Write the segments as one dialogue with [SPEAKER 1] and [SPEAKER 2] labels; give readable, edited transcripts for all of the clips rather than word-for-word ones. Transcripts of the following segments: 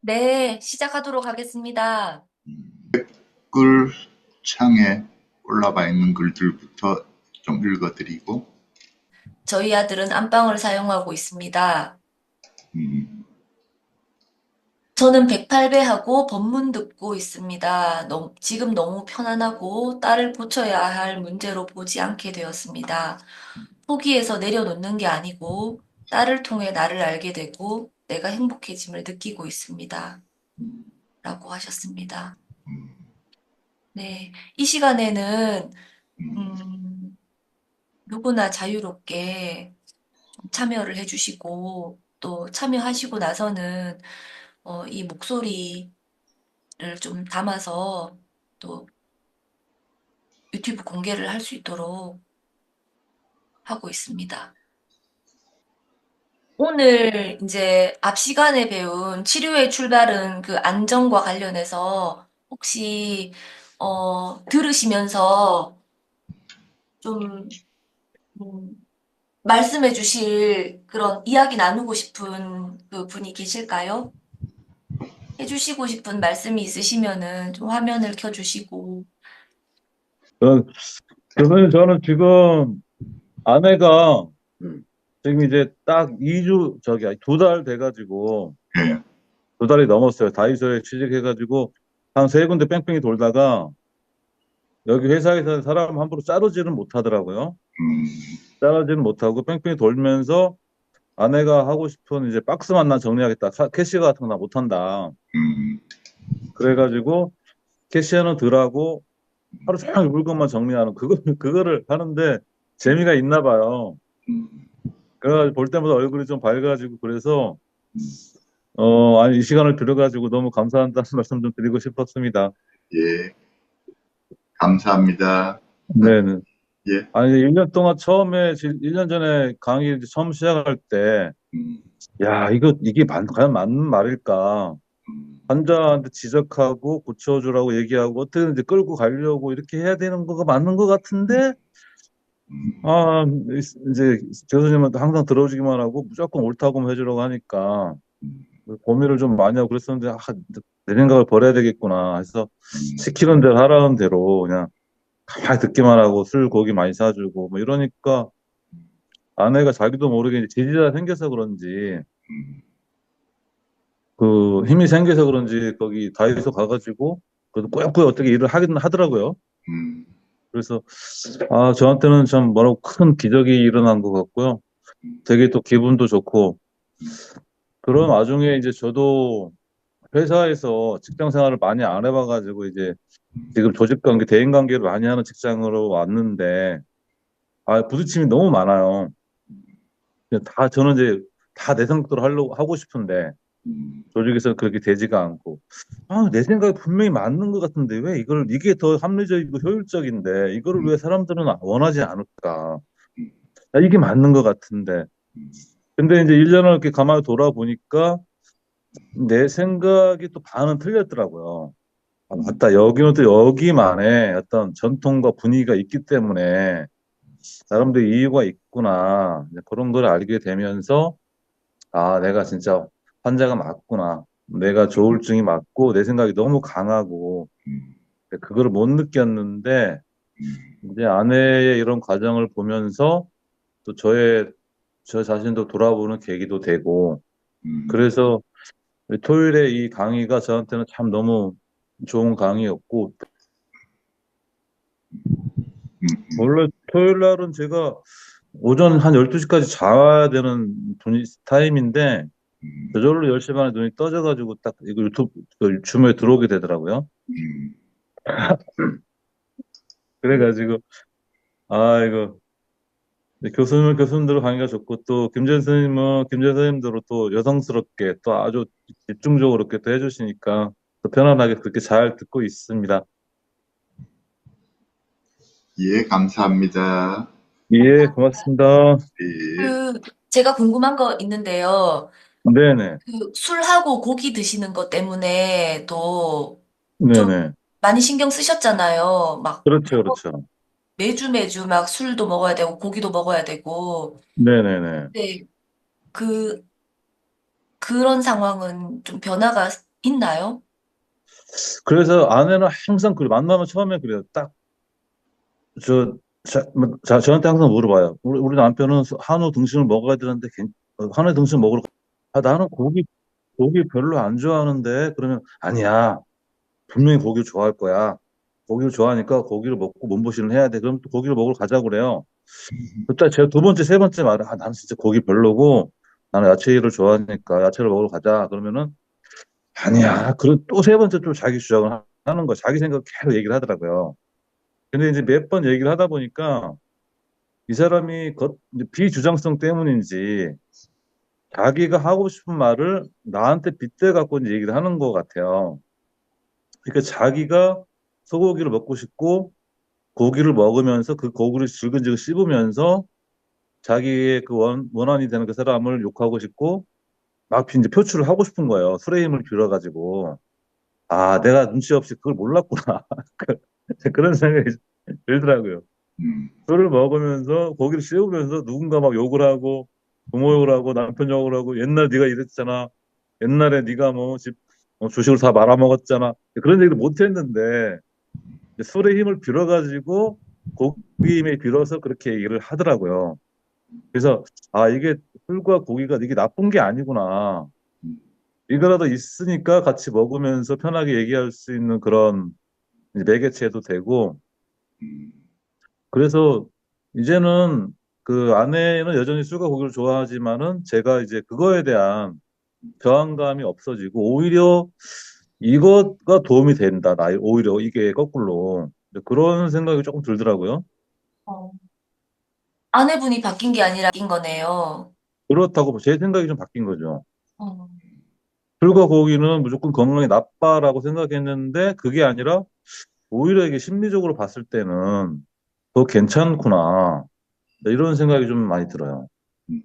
[SPEAKER 1] 네, 시작하도록 하겠습니다.
[SPEAKER 2] 댓글 창에 올라와 있는 글들부터 좀 읽어드리고,
[SPEAKER 1] 저희 아들은 안방을 사용하고 있습니다.
[SPEAKER 2] 음,
[SPEAKER 1] 저는 108배하고 법문 듣고 있습니다. 지금 너무 편안하고 딸을 고쳐야 할 문제로 보지 않게 되었습니다. 포기해서 내려놓는 게 아니고 딸을 통해 나를 알게 되고 내가 행복해짐을 느끼고 있습니다. 라고 하셨습니다. 네, 이 시간에는 음, 누구나 자유롭게 참여를 해주시고 또 참여하시고 나서는 이 목소리를 좀 담아서 또 유튜브 공개를 할 수 있도록 하고 있습니다. 오늘 이제 앞 시간에 배운 치료의 출발은 그 안정과 관련해서 혹시 들으시면서 좀 음, 말씀해 주실 그런 이야기 나누고 싶은 그 분이 계실까요? 해주시고 싶은 말씀이 있으시면은 좀 화면을 켜주시고.
[SPEAKER 3] 저- 교수님, 저는 지금 아내가 지금 이제 딱 2주, 두 달 돼가지고,
[SPEAKER 2] 예,
[SPEAKER 3] 2달이 넘었어요. 다이소에 취직해가지고, 한 세 군데 뺑뺑이 돌다가, 여기 회사에서 사람 함부로 자르지는 못하더라고요.
[SPEAKER 2] 음,
[SPEAKER 3] 자르지는 못하고, 뺑뺑이 돌면서 아내가 하고 싶은 이제 박스만 나 정리하겠다. 캐시어 같은 거 나 못한다.
[SPEAKER 2] 음,
[SPEAKER 3] 그래가지고, 캐시어는 덜하고, 하루 종일 물건만 정리하는, 그거를 하는데, 재미가 있나 봐요.
[SPEAKER 2] 음,
[SPEAKER 3] 그래가지고 볼 때마다 얼굴이 좀 밝아지고 그래서
[SPEAKER 2] 음.
[SPEAKER 3] 아니 이 시간을 빌어가지고 너무 감사하다는 말씀 좀 드리고 싶었습니다.
[SPEAKER 2] 예, 감사합니다.
[SPEAKER 3] 네네.
[SPEAKER 2] 예,
[SPEAKER 3] 아니 1년 동안 처음에 1년 전에 강의 이제 처음 시작할 때
[SPEAKER 2] 음,
[SPEAKER 3] 야 이게 과연 맞는 말일까?
[SPEAKER 2] 음,
[SPEAKER 3] 환자한테 지적하고 고쳐주라고 얘기하고 어떻게든 이제 끌고 가려고 이렇게 해야 되는 거가 맞는 것 같은데
[SPEAKER 2] 음,
[SPEAKER 3] 아 이제 교수님한테 항상 들어주기만 하고 무조건 옳다고만 해주라고 하니까
[SPEAKER 2] 음,
[SPEAKER 3] 고민을 좀 많이 하고 그랬었는데, 내 생각을 버려야 되겠구나 해서
[SPEAKER 2] 음,
[SPEAKER 3] 시키는 대로 하라는 대로 그냥 가만히 듣기만 하고 술, 고기 많이 사주고 뭐 이러니까 아내가 자기도 모르게 이제 지지가 생겨서 그런지
[SPEAKER 2] 음,
[SPEAKER 3] 그 힘이 생겨서 그런지 거기 다이소 가가지고 그래도 꾸역꾸역 어떻게 일을 하긴 하더라고요.
[SPEAKER 2] 음,
[SPEAKER 3] 그래서 저한테는 참 뭐라고 큰 기적이 일어난 것 같고요. 되게 또 기분도 좋고 그런 와중에 이제 저도 회사에서 직장 생활을 많이 안 해봐가지고 이제 지금 조직 관계, 대인 관계를 많이 하는 직장으로 왔는데, 부딪힘이 너무 많아요. 저는 이제 다 내 생각대로 하고 싶은데,
[SPEAKER 2] 음,
[SPEAKER 3] 조직에서 그렇게 되지가 않고, 내 생각이 분명히 맞는 것 같은데, 이게 더 합리적이고 효율적인데, 이거를 왜 사람들은 원하지 않을까? 이게 맞는 것 같은데. 근데 이제 1년을 이렇게 가만히 돌아보니까, 내 생각이 또 반은 틀렸더라고요. 맞다. 여기는 또 여기만의 어떤 전통과 분위기가 있기 때문에, 나름대로 이유가 있구나. 이제 그런 걸 알게 되면서, 내가 진짜 환자가 맞구나. 내가 조울증이 맞고, 내 생각이 너무 강하고, 그거를 못 느꼈는데, 이제 아내의 이런 과정을 보면서, 또 저 자신도 돌아보는 계기도 되고,
[SPEAKER 2] 음,
[SPEAKER 3] 그래서 토요일에 이 강의가 저한테는 참 너무 좋은 강의였고,
[SPEAKER 2] 음,
[SPEAKER 3] 원래 토요일 날은 제가 오전 한 12시까지 자야 되는 타임인데, 저절로 10시 반에 눈이 떠져가지고 딱 이거 그 줌에 들어오게 되더라고요.
[SPEAKER 2] 음.
[SPEAKER 3] 그래가지고, 이거, 교수님대로 강의가 좋고, 또, 김재 선생님대로 또 여성스럽게, 또 아주 집중적으로 이렇게 또 해주시니까, 또 편안하게 그렇게 잘 듣고 있습니다.
[SPEAKER 2] 예, 감사합니다.
[SPEAKER 3] 예, 고맙습니다.
[SPEAKER 2] 예,
[SPEAKER 1] 그, 제가 궁금한 거 있는데요.
[SPEAKER 3] 네네.
[SPEAKER 1] 그 술하고 고기 드시는 것 때문에 또 좀
[SPEAKER 3] 네네.
[SPEAKER 1] 많이 신경 쓰셨잖아요. 막,
[SPEAKER 3] 그렇죠, 그렇죠.
[SPEAKER 1] 매주 매주 막 술도 먹어야 되고 고기도 먹어야 되고.
[SPEAKER 3] 네네네.
[SPEAKER 1] 네, 그 그런 상황은 좀 변화가 있나요?
[SPEAKER 3] 그래서 아내는 항상 그래. 만나면 처음에 그래요. 딱, 저한테 항상 물어봐요. 우리 남편은 한우 등심을 먹어야 되는데, 한우 등심 먹으러, 나는 고기 별로 안 좋아하는데, 그러면, 아니야. 분명히 고기를 좋아할 거야. 고기를 좋아하니까 고기를 먹고 몸보신을 해야 돼. 그럼 또 고기를 먹으러 가자고 그래요. 그때 제가 두 번째, 세 번째 말을, 나는 진짜 고기 별로고, 나는 야채를 좋아하니까 야채를 먹으러 가자. 그러면은, 아니야. 그리고 또 세 번째 또 자기 주장을 하는 거, 자기 생각 계속 얘기를 하더라고요. 근데 이제 몇 번 얘기를 하다 보니까 이 사람이 이제 비주장성 때문인지 자기가 하고 싶은 말을 나한테 빗대 갖고 이제 얘기를 하는 것 같아요. 그러니까 자기가 소고기를 먹고 싶고 고기를 먹으면서 그 고기를 질근질근 씹으면서 자기의 그 원한이 되는 그 사람을 욕하고 싶고 막 이제 표출을 하고 싶은 거예요. 프레임을 빌어가지고. 내가 눈치 없이 그걸 몰랐구나. 그런 생각이 들더라고요.
[SPEAKER 2] 음,
[SPEAKER 3] 술을 먹으면서 고기를 씹으면서 누군가 막 욕을 하고 부모 욕을 하고 남편 욕을 하고 옛날 네가 이랬잖아. 옛날에 네가 뭐 주식을 다 말아먹었잖아. 그런 얘기를 못 했는데 이제 술의 힘을 빌어가지고 고기 힘을 빌어서 그렇게 얘기를 하더라고요. 그래서 이게 술과 고기가 이게 나쁜 게 아니구나.
[SPEAKER 2] 음,
[SPEAKER 3] 이거라도 있으니까 같이 먹으면서 편하게 얘기할 수 있는 그런 이제 매개체도 되고
[SPEAKER 2] 음,
[SPEAKER 3] 그래서 이제는 그 아내는 여전히 술과 고기를 좋아하지만은 제가 이제 그거에 대한 저항감이 없어지고 오히려 이거가 도움이 된다. 오히려 이게 거꾸로 그런 생각이 조금 들더라고요.
[SPEAKER 1] 어, 아내분이 바뀐 게 아니라 바뀐 거네요.
[SPEAKER 3] 그렇다고 제 생각이 좀 바뀐 거죠.
[SPEAKER 1] 어,
[SPEAKER 3] 술과 고기는 무조건 건강에 나빠라고 생각했는데 그게 아니라 오히려 이게 심리적으로 봤을 때는 더 괜찮구나. 이런 생각이 좀 많이 들어요.
[SPEAKER 2] 음.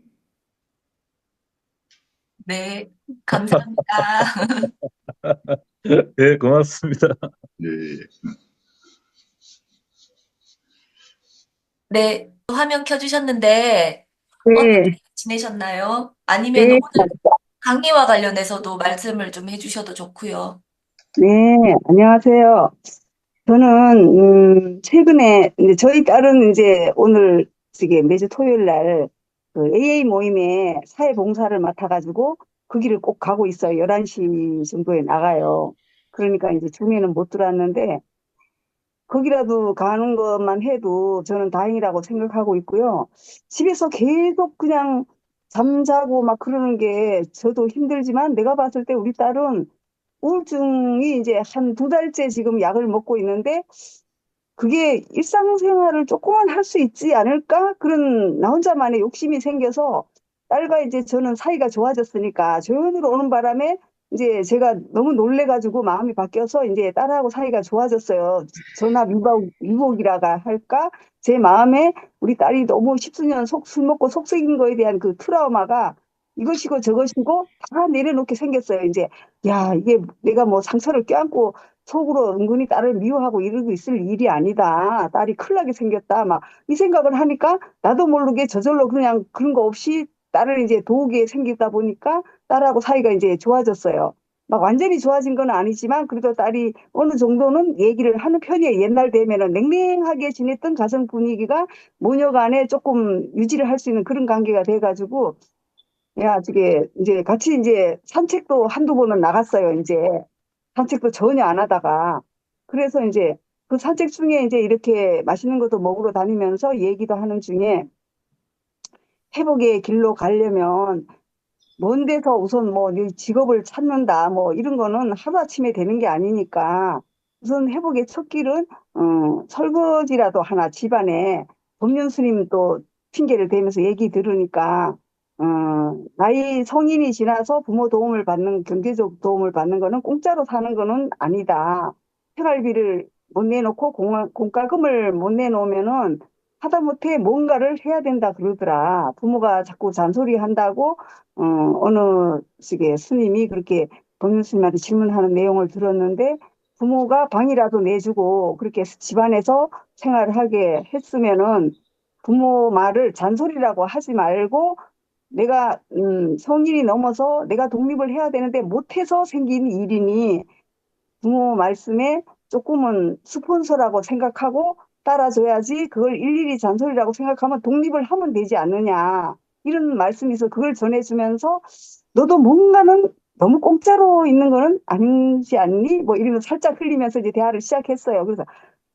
[SPEAKER 1] 네, 감사합니다.
[SPEAKER 3] 네, 고맙습니다.
[SPEAKER 2] 예, 예.
[SPEAKER 1] 네, 화면 켜주셨는데 어떻게
[SPEAKER 4] 네,
[SPEAKER 1] 지내셨나요? 아니면
[SPEAKER 4] 네,
[SPEAKER 1] 오늘 강의와 관련해서도 말씀을 좀 해주셔도 좋고요.
[SPEAKER 4] 네, 안녕하세요. 저는, 최근에, 이제 저희 딸은 이제 오늘, 매주 토요일 날, 그 AA 모임에 사회봉사를 맡아가지고, 그 길을 꼭 가고 있어요. 11시 정도에 나가요. 그러니까 이제 중에는 못 들어왔는데, 거기라도 가는 것만 해도 저는 다행이라고 생각하고 있고요. 집에서 계속 그냥 잠자고 막 그러는 게 저도 힘들지만, 내가 봤을 때 우리 딸은 우울증이 이제 한 두 달째 지금 약을 먹고 있는데 그게 일상생활을 조금만 할 수 있지 않을까? 그런 나 혼자만의 욕심이 생겨서 딸과 이제 저는 사이가 좋아졌으니까 조연으로 오는 바람에 이제 제가 너무 놀래가지고 마음이 바뀌어서 이제 딸하고 사이가 좋아졌어요. 전화 위복이라가 할까? 제 마음에 우리 딸이 너무 십수년 술 먹고 속썩인 거에 대한 그 트라우마가 이것이고 저것이고 다 내려놓게 생겼어요. 이제 야, 이게 내가 뭐 상처를 껴안고 속으로 은근히 딸을 미워하고 이러고 있을 일이 아니다. 딸이 큰일 나게 생겼다. 막 이 생각을 하니까 나도 모르게 저절로 그냥 그런 거 없이 딸을 이제 도우게 생기다 보니까 딸하고 사이가 이제 좋아졌어요. 막 완전히 좋아진 건 아니지만 그래도 딸이 어느 정도는 얘기를 하는 편이에요. 옛날 되면은 냉랭하게 지냈던 가정 분위기가 모녀 간에 조금 유지를 할 수 있는 그런 관계가 돼가지고 야, 저게 이제 같이 이제 산책도 한두 번은 나갔어요. 이제 산책도 전혀 안 하다가 그래서 이제 그 산책 중에 이제 이렇게 맛있는 것도 먹으러 다니면서 얘기도 하는 중에 회복의 길로 가려면 먼 데서 우선 뭐네 직업을 찾는다 뭐 이런 거는 하루아침에 되는 게 아니니까 우선 회복의 첫 길은 설거지라도 하나 집안에 법륜 스님 또 핑계를 대면서 얘기 들으니까 어, 나이 성인이 지나서 부모 도움을 받는 경제적 도움을 받는 거는 공짜로 사는 거는 아니다. 생활비를 못 내놓고 공과금을 못 내놓으면은 하다못해 뭔가를 해야 된다 그러더라. 부모가 자꾸 잔소리 한다고 어느 식의 스님이 그렇게 법륜 스님한테 질문하는 내용을 들었는데 부모가 방이라도 내주고 그렇게 집안에서 생활을 하게 했으면은 부모 말을 잔소리라고 하지 말고 내가 성인이 넘어서 내가 독립을 해야 되는데 못해서 생긴 일이니 부모 말씀에 조금은 스폰서라고 생각하고 따라줘야지 그걸 일일이 잔소리라고 생각하면 독립을 하면 되지 않느냐. 이런 말씀이 있어 그걸 전해주면서 너도 뭔가는 너무 공짜로 있는 거는 아니지 않니? 뭐 이러면서 살짝 흘리면서 이제 대화를 시작했어요. 그래서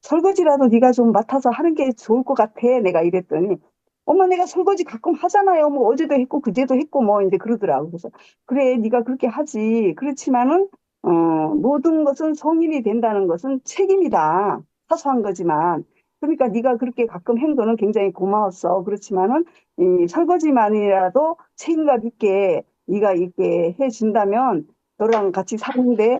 [SPEAKER 4] 설거지라도 네가 좀 맡아서 하는 게 좋을 것 같아. 내가 이랬더니 엄마 내가 설거지 가끔 하잖아요. 뭐 어제도 했고 그제도 했고 뭐 이제 그러더라고. 그래서 그래 네가 그렇게 하지. 그렇지만은 모든 것은 성인이 된다는 것은 책임이다. 사소한 거지만. 그러니까 네가 그렇게 가끔 한 거는 굉장히 고마웠어. 그렇지만은 이 설거지만이라도 책임감 있게 네가 이렇게 해준다면 너랑 같이 사는데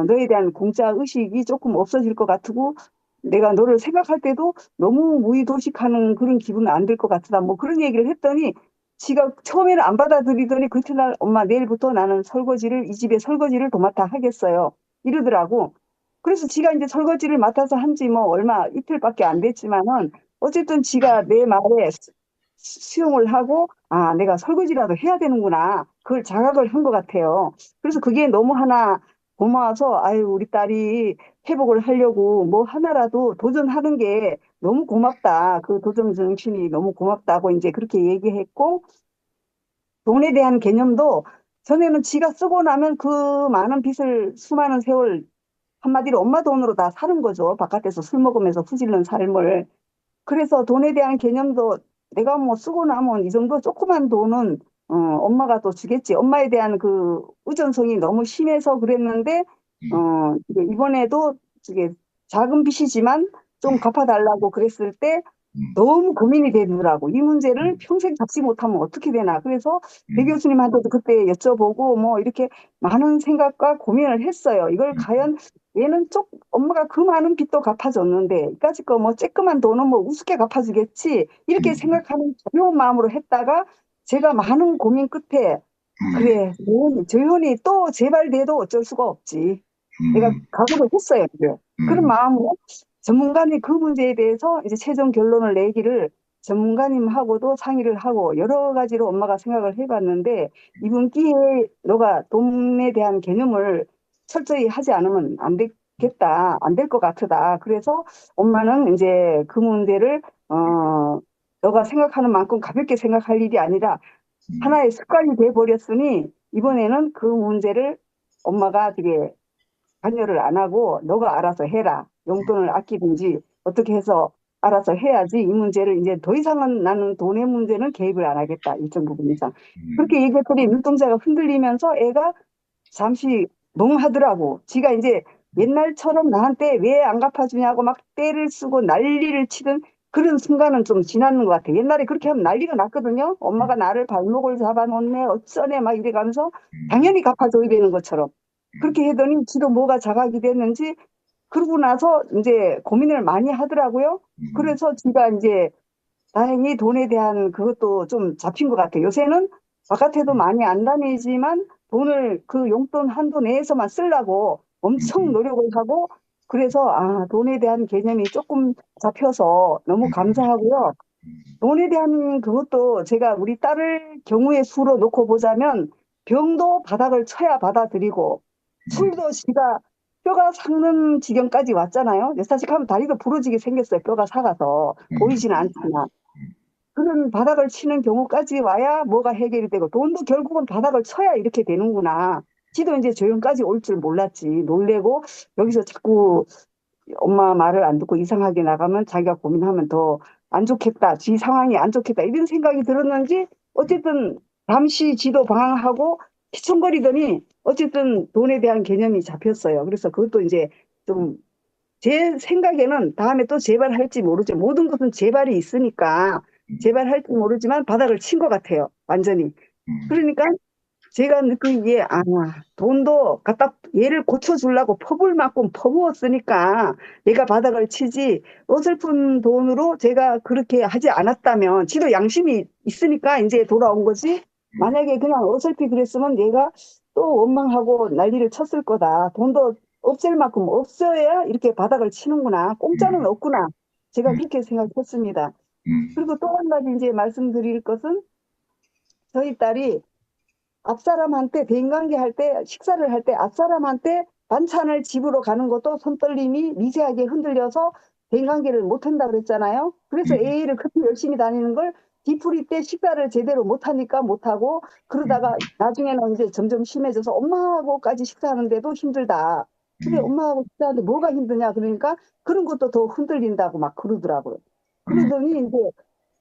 [SPEAKER 4] 너에 대한 공짜 의식이 조금 없어질 것 같고 내가 너를 생각할 때도 너무 무의도식하는 그런 기분은 안 들 것 같다. 뭐 그런 얘기를 했더니 지가 처음에는 안 받아들이더니 그 이튿날 엄마 내일부터 나는 설거지를 이 집에 설거지를 도맡아 하겠어요. 이러더라고. 그래서 지가 이제 설거지를 맡아서 한지 뭐 얼마 이틀밖에 안 됐지만은 어쨌든 지가 내 말에 수용을 하고 아 내가 설거지라도 해야 되는구나. 그걸 자각을 한 것 같아요. 그래서 그게 너무 하나 고마워서 아유 우리 딸이 회복을 하려고 뭐 하나라도 도전하는 게 너무 고맙다. 그 도전 정신이 너무 고맙다고 이제 그렇게 얘기했고 돈에 대한 개념도 전에는 지가 쓰고 나면 그 많은 빚을 수많은 세월 한마디로 엄마 돈으로 다 사는 거죠. 바깥에서 술 먹으면서 후질른 삶을. 그래서 돈에 대한 개념도 내가 뭐 쓰고 나면 이 정도 조그만 돈은 엄마가 또 주겠지. 엄마에 대한 그 의존성이 너무 심해서 그랬는데 이게 이번에도 이게 작은 빚이지만 좀 갚아달라고 그랬을 때 너무 고민이 되더라고. 이 문제를 평생 잡지 못하면 어떻게 되나. 그래서 배 교수님한테도 그때 여쭤보고 뭐 이렇게 많은 생각과 고민을 했어요. 이걸 과연 얘는 엄마가 그 많은 빚도 갚아줬는데 이까짓 거 뭐 쬐끄만 돈은 뭐 우습게 갚아주겠지. 이렇게 생각하는 가벼운 마음으로 했다가 제가 많은 고민 끝에 그래, 조연이 또 재발돼도 어쩔 수가 없지. 내가 각오를 했어요. 그래. 그런 마음으로 전문가님 그 문제에 대해서 이제 최종 결론을 내기를 전문가님하고도 상의를 하고 여러 가지로 엄마가 생각을 해봤는데 이번 기회에 너가 돈에 대한 개념을 철저히 하지 않으면 안 되겠다, 안 될 것 같다. 그래서 엄마는 이제 그 문제를 너가 생각하는 만큼 가볍게 생각할 일이 아니라 하나의 습관이 돼 버렸으니 이번에는 그 문제를 엄마가 되게 관여를 안 하고 너가 알아서 해라. 용돈을 아끼든지 어떻게 해서 알아서 해야지 이 문제를 이제 더 이상은 나는 돈의 문제는 개입을 안 하겠다. 일정 부분 이상. 그렇게 얘기했더니 눈동자가 흔들리면서 애가 잠시 멍하더라고. 지가 이제 옛날처럼 나한테 왜 안 갚아주냐고 막 떼를 쓰고 난리를 치던 그런 순간은 좀 지났는 것 같아. 옛날에 그렇게 하면 난리가 났거든요. 엄마가 나를 발목을 잡아놓네, 어쩌네, 막 이래가면서 당연히 갚아줘야 되는 것처럼. 그렇게 하더니 지도 뭐가 자각이 됐는지 그러고 나서 이제 고민을 많이 하더라고요. 그래서 지가 이제 다행히 돈에 대한 그것도 좀 잡힌 것 같아요. 요새는 바깥에도 많이 안 다니지만 돈을 그 용돈 한도 내에서만 쓰려고 엄청 노력을 하고 그래서 아, 돈에 대한 개념이 조금 잡혀서 너무 감사하고요. 돈에 대한 그것도 제가 우리 딸을 경우의 수로 놓고 보자면 병도 바닥을 쳐야 받아들이고 술도 지가 뼈가 삭는 지경까지 왔잖아요. 사실 하면 다리도 부러지게 생겼어요. 뼈가 삭아서 보이지는 않지만. 그런 바닥을 치는 경우까지 와야 뭐가 해결이 되고 돈도 결국은 바닥을 쳐야 이렇게 되는구나. 지도 이제 저 형까지 올 줄 몰랐지. 놀래고 여기서 자꾸 엄마 말을 안 듣고 이상하게 나가면 자기가 고민하면 더 안 좋겠다. 지 상황이 안 좋겠다. 이런 생각이 들었는지 어쨌든 잠시 지도 방황하고 피청거리더니 어쨌든 돈에 대한 개념이 잡혔어요. 그래서 그것도 이제 좀 제 생각에는 다음에 또 재발할지 모르죠. 모든 것은 재발이 있으니까 재발할지 모르지만 바닥을 친 것 같아요. 완전히. 그러니까 제가 느끼기에 아 돈도 갖다 얘를 고쳐주려고 퍼부을 만큼 퍼부었으니까 얘가 바닥을 치지 어설픈 돈으로 제가 그렇게 하지 않았다면 지도 양심이 있으니까 이제 돌아온 거지 만약에 그냥 어설피 그랬으면 얘가 또 원망하고 난리를 쳤을 거다. 돈도 없앨 만큼 없어야 이렇게 바닥을 치는구나. 공짜는
[SPEAKER 2] 음,
[SPEAKER 4] 없구나. 제가
[SPEAKER 2] 음,
[SPEAKER 4] 그렇게 생각했습니다.
[SPEAKER 2] 음,
[SPEAKER 4] 그리고 또 한 가지 이제 말씀드릴 것은 저희 딸이 앞사람한테 대인관계 할 때, 식사를 할 때 앞사람한테 반찬을 집으로 가는 것도 손떨림이 미세하게 흔들려서 대인관계를 못한다 그랬잖아요. 그래서
[SPEAKER 2] 음,
[SPEAKER 4] A를 그렇게 열심히 다니는 걸 뒤풀이 때 식사를 제대로 못하니까 못하고
[SPEAKER 2] 음,
[SPEAKER 4] 그러다가 나중에는 이제 점점 심해져서 엄마하고까지 식사하는데도 힘들다. 그래,
[SPEAKER 2] 음,
[SPEAKER 4] 엄마하고 식사하는데 뭐가 힘드냐? 그러니까 그런 것도 더 흔들린다고 막 그러더라고요.
[SPEAKER 2] 음,
[SPEAKER 4] 그러더니 이제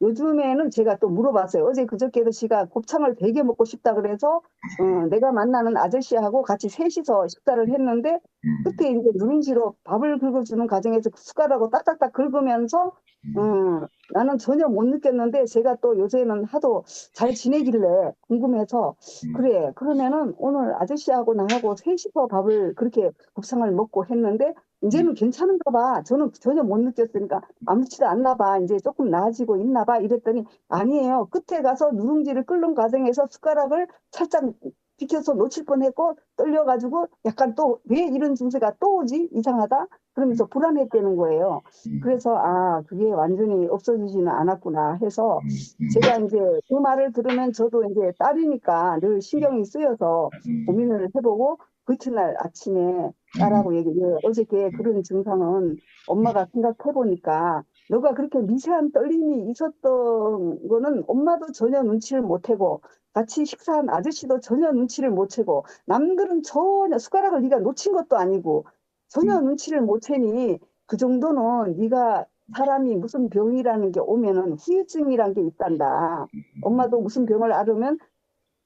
[SPEAKER 4] 요즘에는 제가 또 물어봤어요. 어제 그저께도 씨가 곱창을 되게 먹고 싶다 그래서 내가 만나는 아저씨하고 같이 셋이서 식사를 했는데
[SPEAKER 2] 음,
[SPEAKER 4] 끝에 이제 누룽지로 밥을 긁어주는 과정에서 그 숟가락으로 딱딱딱 긁으면서
[SPEAKER 2] 음,
[SPEAKER 4] 나는 전혀 못 느꼈는데 제가 또 요새는 하도 잘 지내길래 궁금해서
[SPEAKER 2] 음,
[SPEAKER 4] 그래 그러면은 오늘 아저씨하고 나하고 셋이서 밥을 그렇게 곱창을 먹고 했는데
[SPEAKER 2] 음,
[SPEAKER 4] 이제는 괜찮은가 봐. 저는 전혀 못 느꼈으니까 아무렇지도 않나 봐. 이제 조금 나아지고 있나 봐. 이랬더니 아니에요. 끝에 가서 누룽지를 끓는 과정에서 숟가락을 살짝 비켜서 놓칠 뻔했고 떨려가지고 약간 또 왜 이런 증세가 또 오지? 이상하다. 그러면서 불안했다는 거예요.
[SPEAKER 2] 음,
[SPEAKER 4] 그래서 아 그게 완전히 없어지지는 않았구나 해서
[SPEAKER 2] 음,
[SPEAKER 4] 제가 이제 그 말을 들으면 저도 이제 딸이니까 늘 신경이 쓰여서
[SPEAKER 2] 음,
[SPEAKER 4] 고민을 해보고 그 이튿날 아침에
[SPEAKER 2] 음,
[SPEAKER 4] 딸하고 얘기를 어저께 그런 증상은 엄마가 생각해 보니까 너가 그렇게 미세한 떨림이 있었던 거는 엄마도 전혀 눈치를 못 채고 같이 식사한 아저씨도 전혀 눈치를 못 채고 남들은 전혀 숟가락을 네가 놓친 것도 아니고 전혀 눈치를 못 채니 그 정도는 네가 사람이 무슨 병이라는 게 오면은 후유증이라는 게 있단다. 엄마도 무슨 병을 앓으면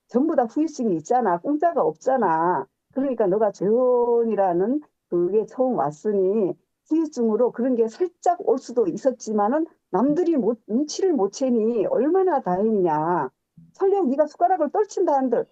[SPEAKER 4] 전부 다 후유증이 있잖아. 공짜가 없잖아. 그러니까 너가 재혼이라는 그게 처음 왔으니 후유증으로 그런 게 살짝 올 수도 있었지만은 남들이 눈치를 못 채니 얼마나 다행이냐. 설령 네가 숟가락을 떨친다 한들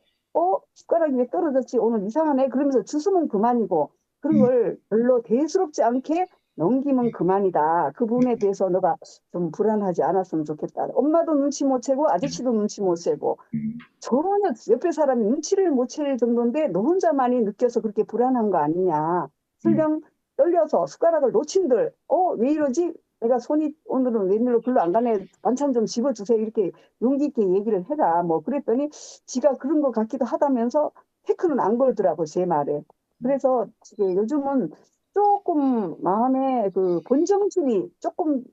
[SPEAKER 4] 숟가락이 왜 떨어졌지? 오늘 이상하네. 그러면서 주스면 그만이고 그런 걸 별로 대수롭지 않게 넘기면 그만이다. 그 부분에 대해서 너가 좀 불안하지 않았으면 좋겠다. 엄마도 눈치 못 채고 아저씨도 눈치 못 채고
[SPEAKER 2] 음,
[SPEAKER 4] 전혀 옆에 사람이 눈치를 못 챌 정도인데 너 혼자만이 느껴서 그렇게 불안한 거 아니냐.
[SPEAKER 2] 음,
[SPEAKER 4] 설령 떨려서 숟가락을 놓친들, 왜 이러지? 내가 손이 오늘은 웬일로 글로 안 가네. 반찬 좀 집어주세요. 이렇게 용기 있게 얘기를 해라. 뭐 그랬더니 지가 그런 것 같기도 하다면서 태클은 안 걸더라고, 제 말에. 그래서 이게 요즘은 조금 마음에 그 본정신이 조금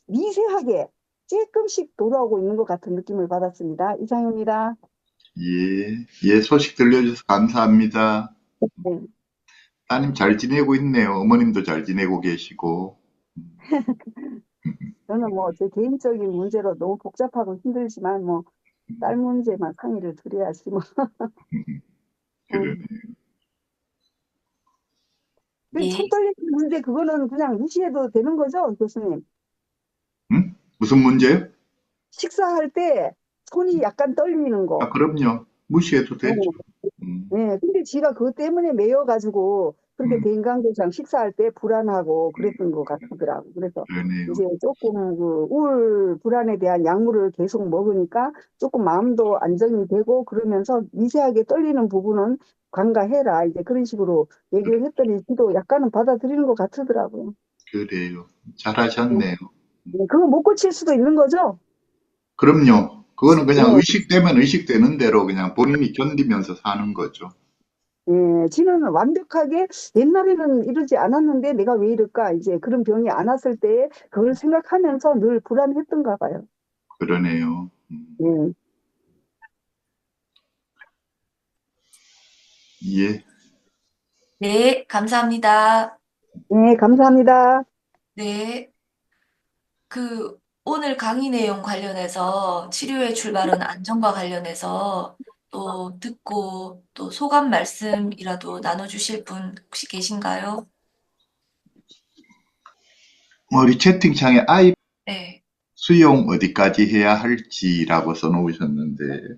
[SPEAKER 4] 미세하게 조금씩 돌아오고 있는 것 같은 느낌을 받았습니다. 이상입니다.
[SPEAKER 2] 예, 예, 소식 들려주셔서 감사합니다.
[SPEAKER 4] 네.
[SPEAKER 2] 따님 잘 지내고 있네요. 어머님도 잘 지내고 계시고.
[SPEAKER 4] 저는 뭐 제 개인적인 문제로 너무 복잡하고 힘들지만 뭐 딸 문제만 상의를 드려야지 뭐.
[SPEAKER 2] 그러네.
[SPEAKER 4] 음. 그
[SPEAKER 1] 네.
[SPEAKER 4] 손 떨리는 문제 그거는 그냥 무시해도 되는 거죠, 교수님?
[SPEAKER 2] 무슨 문제요?
[SPEAKER 4] 식사할 때 손이 약간 떨리는
[SPEAKER 2] 아,
[SPEAKER 4] 거.
[SPEAKER 2] 그럼요. 무시해도
[SPEAKER 4] 어,
[SPEAKER 2] 되죠. 음,
[SPEAKER 4] 네, 근데 지가 그것 때문에 매여가지고 그렇게
[SPEAKER 2] 음,
[SPEAKER 4] 대인관계상 식사할 때 불안하고 그랬던 것 같더라고. 그래서
[SPEAKER 2] 그러네요.
[SPEAKER 4] 이제 조금 그 우울 불안에 대한 약물을 계속 먹으니까 조금 마음도 안정이 되고 그러면서 미세하게 떨리는 부분은 관가해라. 이제 그런 식으로 얘기를 했더니 지도 약간은 받아들이는 것 같더라고요.
[SPEAKER 2] 그래요.
[SPEAKER 4] 네,
[SPEAKER 2] 잘하셨네요.
[SPEAKER 4] 네, 그거 못 고칠 수도 있는 거죠?
[SPEAKER 2] 그럼요. 그거는 그냥
[SPEAKER 4] 네,
[SPEAKER 2] 의식되면 의식되는 대로 그냥 본인이 견디면서 사는 거죠.
[SPEAKER 4] 예, 지는 완벽하게 옛날에는 이러지 않았는데 내가 왜 이럴까? 이제 그런 병이 안 왔을 때 그걸 생각하면서 늘 불안했던가 봐요.
[SPEAKER 2] 그러네요.
[SPEAKER 4] 예,
[SPEAKER 2] 예.
[SPEAKER 1] 네, 감사합니다.
[SPEAKER 4] 네, 감사합니다.
[SPEAKER 1] 네. 오늘 강의 내용 관련해서 치료의 출발은 안전과 관련해서 또 듣고 또 소감 말씀이라도 나눠주실 분 혹시 계신가요?
[SPEAKER 2] 우리 채팅창에 아이
[SPEAKER 1] 네.
[SPEAKER 2] 수용 어디까지 해야 할지라고 써놓으셨는데,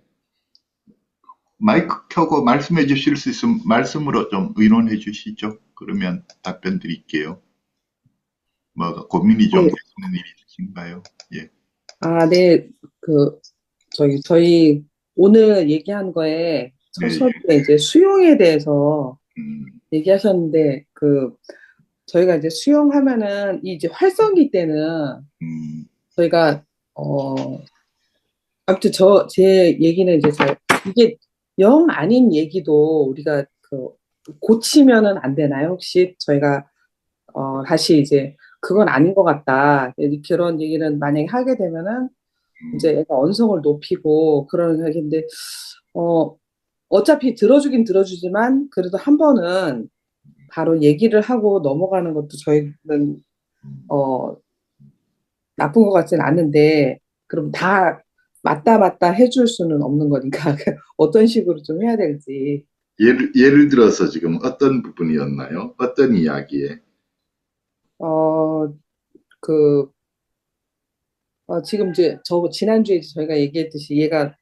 [SPEAKER 2] 마이크 켜고 말씀해 주실 수 있으면 말씀으로 좀 의논해 주시죠. 그러면 답변 드릴게요. 뭐 고민이 좀
[SPEAKER 5] 네.
[SPEAKER 2] 되시는 일이 있으신가요? 예.
[SPEAKER 5] 네. 그, 저희 오늘 얘기한 거에 첫
[SPEAKER 2] 네, 예.
[SPEAKER 5] 번째 이제 수용에 대해서 얘기하셨는데, 저희가 이제 수용하면은, 이 이제 활성기 때는, 저희가, 아무튼 제 얘기는 이제 이게 영 아닌 얘기도 우리가 고치면은 안 되나요? 혹시 저희가, 다시 이제, 그건 아닌 것 같다. 그런 얘기는 만약에 하게 되면은, 이제 애가 언성을 높이고 그런 얘기인데, 어, 어차피 들어주긴 들어주지만, 그래도 한 번은 바로 얘기를 하고 넘어가는 것도 저희는, 어, 나쁜 것 같진 않은데, 그럼 다 맞다 해줄 수는 없는 거니까, 어떤 식으로 좀 해야 될지.
[SPEAKER 2] 예를 들어서 지금 어떤 부분이었나요? 어떤 이야기에?
[SPEAKER 5] 어, 그, 지금 이제 지난주에 저희가 얘기했듯이 얘가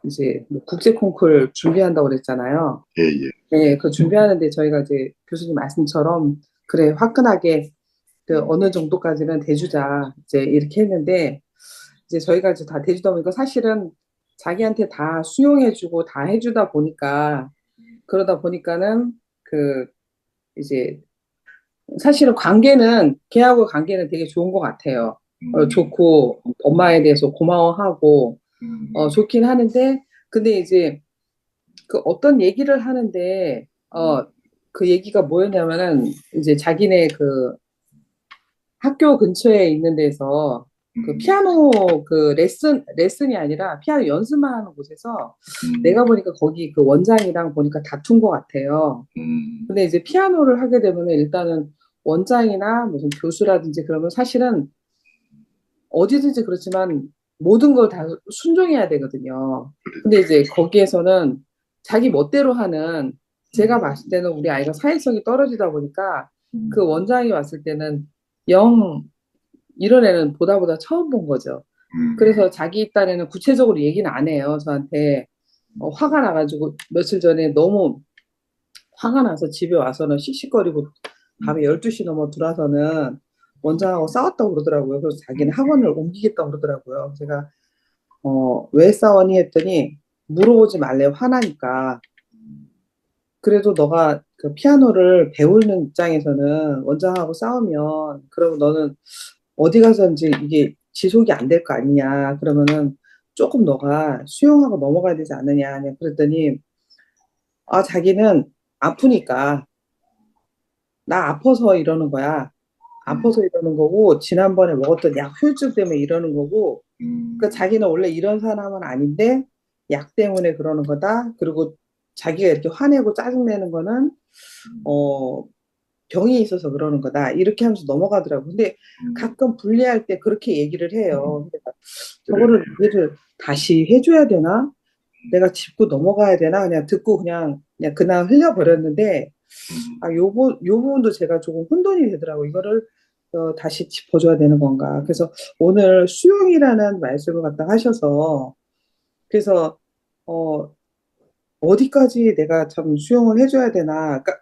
[SPEAKER 5] 이제 뭐 국제 콩쿨 준비한다고 그랬잖아요.
[SPEAKER 2] 예, 예.
[SPEAKER 5] 네, 그 준비하는데 저희가 이제 교수님 말씀처럼 그래, 화끈하게 어느 정도까지는 대주자 이제 이렇게 했는데 이제 저희가 이제 다 대주다 보니까 사실은 자기한테 다 수용해주고 다 해주다 보니까 그러다 보니까는 이제 사실은 걔하고 관계는 되게 좋은 것 같아요. 좋고 엄마에 대해서 고마워하고 좋긴 하는데 근데 이제 어떤 얘기를 하는데 그 얘기가 뭐였냐면은 이제 자기네 학교 근처에 있는 데서 피아노 레슨이 아니라 피아노 연습만 하는 곳에서 내가 보니까 거기 원장이랑 보니까 다툰 것 같아요. 근데 이제 피아노를 하게 되면 일단은 원장이나 무슨 교수라든지 그러면 사실은 어디든지 그렇지만 모든 걸 다 순종해야 되거든요. 근데 이제 거기에서는 자기 멋대로 하는 제가 봤을 때는 우리 아이가 사회성이 떨어지다 보니까 그 원장이 왔을 때는 영 이런 애는 보다 처음 본 거죠. 그래서 자기 딴에는 구체적으로 얘기는 안 해요. 저한테 화가 나가지고 며칠 전에 너무 화가 나서 집에 와서는 씩씩거리고 밤에 12시 넘어 들어와서는 원장하고 싸웠다고 그러더라고요. 그래서 자기는 학원을 옮기겠다고 그러더라고요. 제가 왜 싸웠니 했더니 물어보지 말래 화나니까. 그래도 너가 그 피아노를 배우는 입장에서는 원장하고 싸우면 그러면 너는 어디 가서든지 이게 지속이 안 될 거 아니냐. 그러면은 조금 너가 수용하고 넘어가야 되지 않느냐. 그랬더니 자기는 아프니까 나 아파서 이러는 거야. 아파서 이러는 거고 지난번에 먹었던 약 후유증 때문에 이러는 거고 그러니까 자기는 원래 이런 사람은 아닌데 약 때문에 그러는 거다. 그리고 자기가 이렇게 화내고 짜증내는 거는 어 병이 있어서 그러는 거다. 이렇게 하면서 넘어가더라고. 근데 가끔 분리할 때 그렇게 얘기를 해요. 근데 저거를 얘기를 다시 해줘야 되나? 내가 짚고 넘어가야 되나? 그냥 듣고 그냥 그날 흘려버렸는데 요 부분도 제가 조금 혼돈이 되더라고. 이거를 다시 짚어줘야 되는 건가. 그래서 오늘 수용이라는 말씀을 갖다 하셔서 그래서 어, 어디까지 내가 참 수용을 해줘야 되나. 그러니까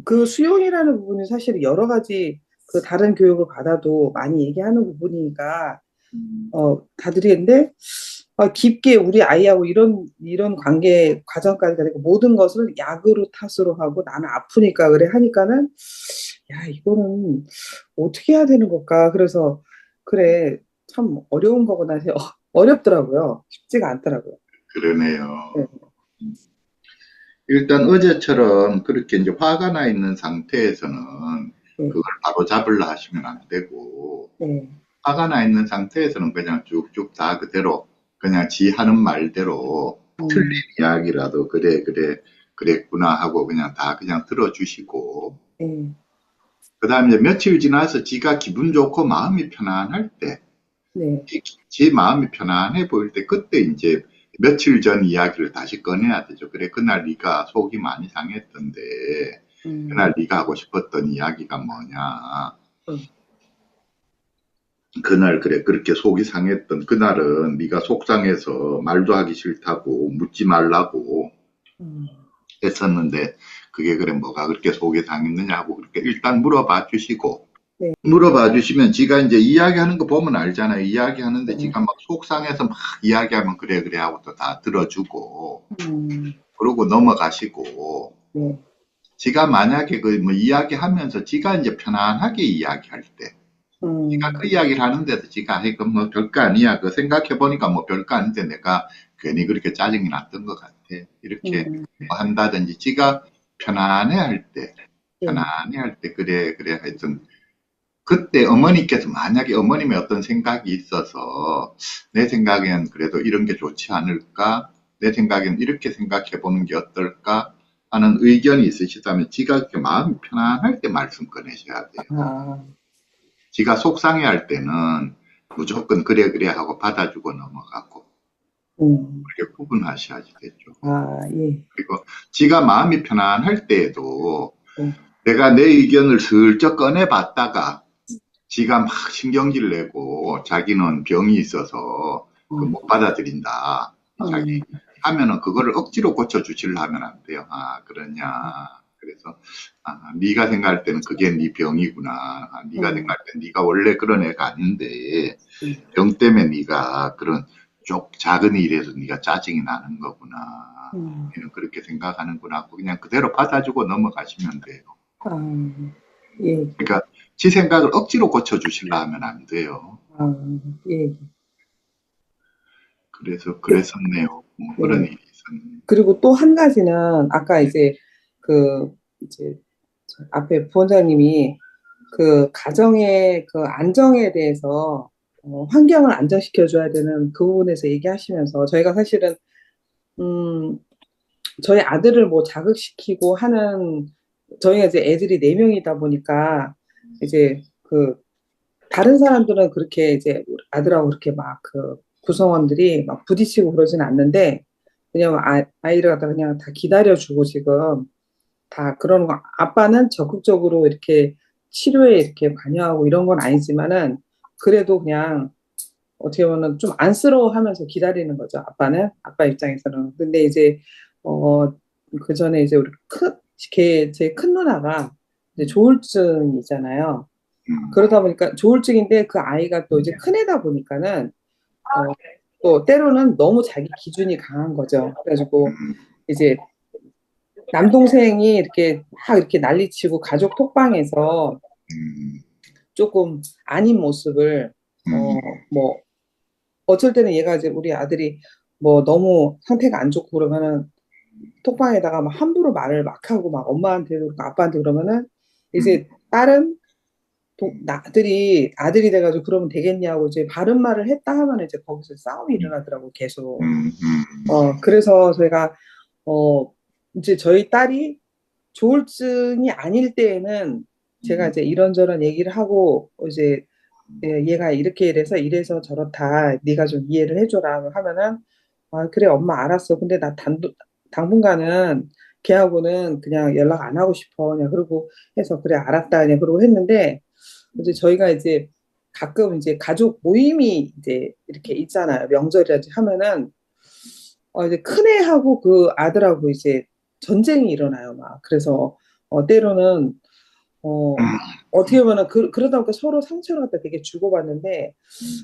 [SPEAKER 5] 그 수용이라는 부분이 사실 여러 가지 다른 교육을 받아도 많이 얘기하는 부분이니까 다들 있는데 깊게 우리 아이하고 이런 관계 과정까지 가니까 모든 것을 약으로 탓으로 하고 나는 아프니까 그래 하니까는 야 이거는 어떻게 해야 되는 걸까 그래서 그래 참 어려운 거구나 해서 어렵더라고요. 쉽지가 않더라고요.
[SPEAKER 2] 그러네요.
[SPEAKER 5] 네.
[SPEAKER 2] 일단 어제처럼 그렇게 이제 화가 나 있는 상태에서는
[SPEAKER 5] 네.
[SPEAKER 2] 그걸 바로 잡으려 하시면 안 되고,
[SPEAKER 5] 네.
[SPEAKER 2] 화가 나 있는 상태에서는 그냥 쭉쭉 다 그대로, 그냥 지 하는 말대로 틀린 이야기라도, 그랬구나 하고 그냥 들어주시고,
[SPEAKER 5] 네.
[SPEAKER 2] 그 다음에 이제 며칠 지나서 지가 기분 좋고 마음이 편안할 때,
[SPEAKER 5] 네.
[SPEAKER 2] 지 마음이 편안해 보일 때, 그때 이제 며칠 전 이야기를 다시 꺼내야 되죠. 그래, 그날 네가 속이 많이 상했던데, 그날 네가 하고 싶었던 이야기가 뭐냐. 그날 그래, 그렇게 속이 상했던 그날은 네가 속상해서 말도 하기 싫다고 묻지 말라고 했었는데, 그게 그래, 뭐가 그렇게 속이 상했느냐 하고 그렇게 일단 물어봐 주시고,
[SPEAKER 5] 네.
[SPEAKER 2] 물어봐 주시면 지가 이제 이야기하는 거 보면 알잖아요. 이야기하는데
[SPEAKER 5] 네.
[SPEAKER 2] 지가 막 속상해서 막 이야기하면 그래 하고 또 다 들어주고 그러고 넘어가시고
[SPEAKER 5] 네.
[SPEAKER 2] 지가 만약에 그 뭐 이야기하면서 지가 이제 편안하게 이야기할 때, 지가 그 이야기를 하는데도 지가 아이 그뭐 별거 아니야. 그 생각해 보니까 뭐 별거 아닌데 내가 괜히 그렇게 짜증이 났던 것 같아. 이렇게 뭐 한다든지 지가 편안해 할 때,
[SPEAKER 5] 예.
[SPEAKER 2] 편안해 할 때 그래 하여튼 그때 어머니께서 만약에 어머님의 어떤 생각이 있어서 내 생각엔 그래도 이런 게 좋지 않을까? 내 생각엔 이렇게 생각해 보는 게 어떨까? 하는 의견이 있으시다면 지가 이렇게 마음이 편안할 때 말씀 꺼내셔야 돼요.
[SPEAKER 5] 아,
[SPEAKER 2] 지가 속상해 할 때는 무조건 그래 하고 받아주고 넘어가고 그렇게 구분하셔야지 되죠.
[SPEAKER 5] 아, 예.
[SPEAKER 2] 그리고 지가 마음이 편안할 때에도
[SPEAKER 5] 예.
[SPEAKER 2] 내가 내 의견을 슬쩍 꺼내봤다가 지가 막 신경질 내고 자기는 병이 있어서 그 못 받아들인다. 자기 하면은 그거를 억지로 고쳐주시려 하면 안 돼요. 아, 그러냐. 그래서 네가 생각할 때는 그게 네 병이구나. 네가 생각할 때 네가 원래 그런 애가 아닌데 병 때문에 네가 그런 작은 일에서 네가 짜증이 나는 거구나. 너는 그렇게 생각하는구나 하고 그냥 그대로 받아주고 넘어가시면 돼요.
[SPEAKER 5] 예.
[SPEAKER 2] 그러니까 지 생각을 억지로 고쳐주시려 하면 안 돼요.
[SPEAKER 5] 예.
[SPEAKER 2] 그래서 그랬었네요. 뭐 그런
[SPEAKER 5] 예.
[SPEAKER 2] 일이 있었네요.
[SPEAKER 5] 그리고 또 한 가지는 아까 이제 앞에 부원장님이 그 가정의 그 안정에 대해서 환경을 안정시켜줘야 되는 그 부분에서 얘기하시면서 저희가 사실은 저희 아들을 뭐 자극시키고 하는 저희가 이제 애들이 4명이다 보니까 이제 그 다른 사람들은 그렇게 이제 아들하고 그렇게 막 그 구성원들이 막 부딪히고 그러진 않는데 왜냐면 아이를 갖다 그냥 다 기다려주고 지금 다 그러는 거 아빠는 적극적으로 이렇게 치료에 이렇게 관여하고 이런 건 아니지만은 그래도 그냥 어떻게 보면 좀 안쓰러워하면서 기다리는 거죠. 아빠는 아빠 입장에서는. 근데 이제 그 전에 이제 우리 제 큰 누나가 이제 조울증이잖아요. 그러다 보니까 조울증인데 그 아이가 또 이제 큰 애다 보니까는 또 때로는 너무 자기 기준이 강한 거죠. 그래가지고 이제 남동생이 이렇게 막 이렇게 난리치고 가족 톡방에서 조금 아닌 모습을 뭐 어쩔 때는 얘가 이제 우리 아들이 뭐 너무 상태가 안 좋고 그러면은 톡방에다가 막 함부로 말을 막 하고 막 엄마한테도 그렇고 아빠한테 그러면은 이제 딸은 아들이 돼가지고 그러면 되겠냐고 이제 바른 말을 했다 하면 이제 거기서 싸움이 일어나더라고 계속. 그래서 저희가 이제 저희 딸이 조울증이 아닐 때에는 제가 이제 이런저런 얘기를 하고 이제 얘가 이렇게 이래서 저렇다. 네가 좀 이해를 해줘라 하면은 그래 엄마 알았어. 근데 나 당분간은 걔하고는 그냥 연락 안 하고 싶어. 그냥 그러고 해서 그래 알았다. 그냥 그러고 했는데 이제 저희가 이제 가끔 이제 가족 모임이 이제 이렇게 있잖아요. 명절이라든지 하면은 이제 큰애하고 그 아들하고 이제 전쟁이 일어나요. 막 그래서 때로는 어떻게 보면 그러다 보니까 서로 상처를 갖다 되게 주고받는데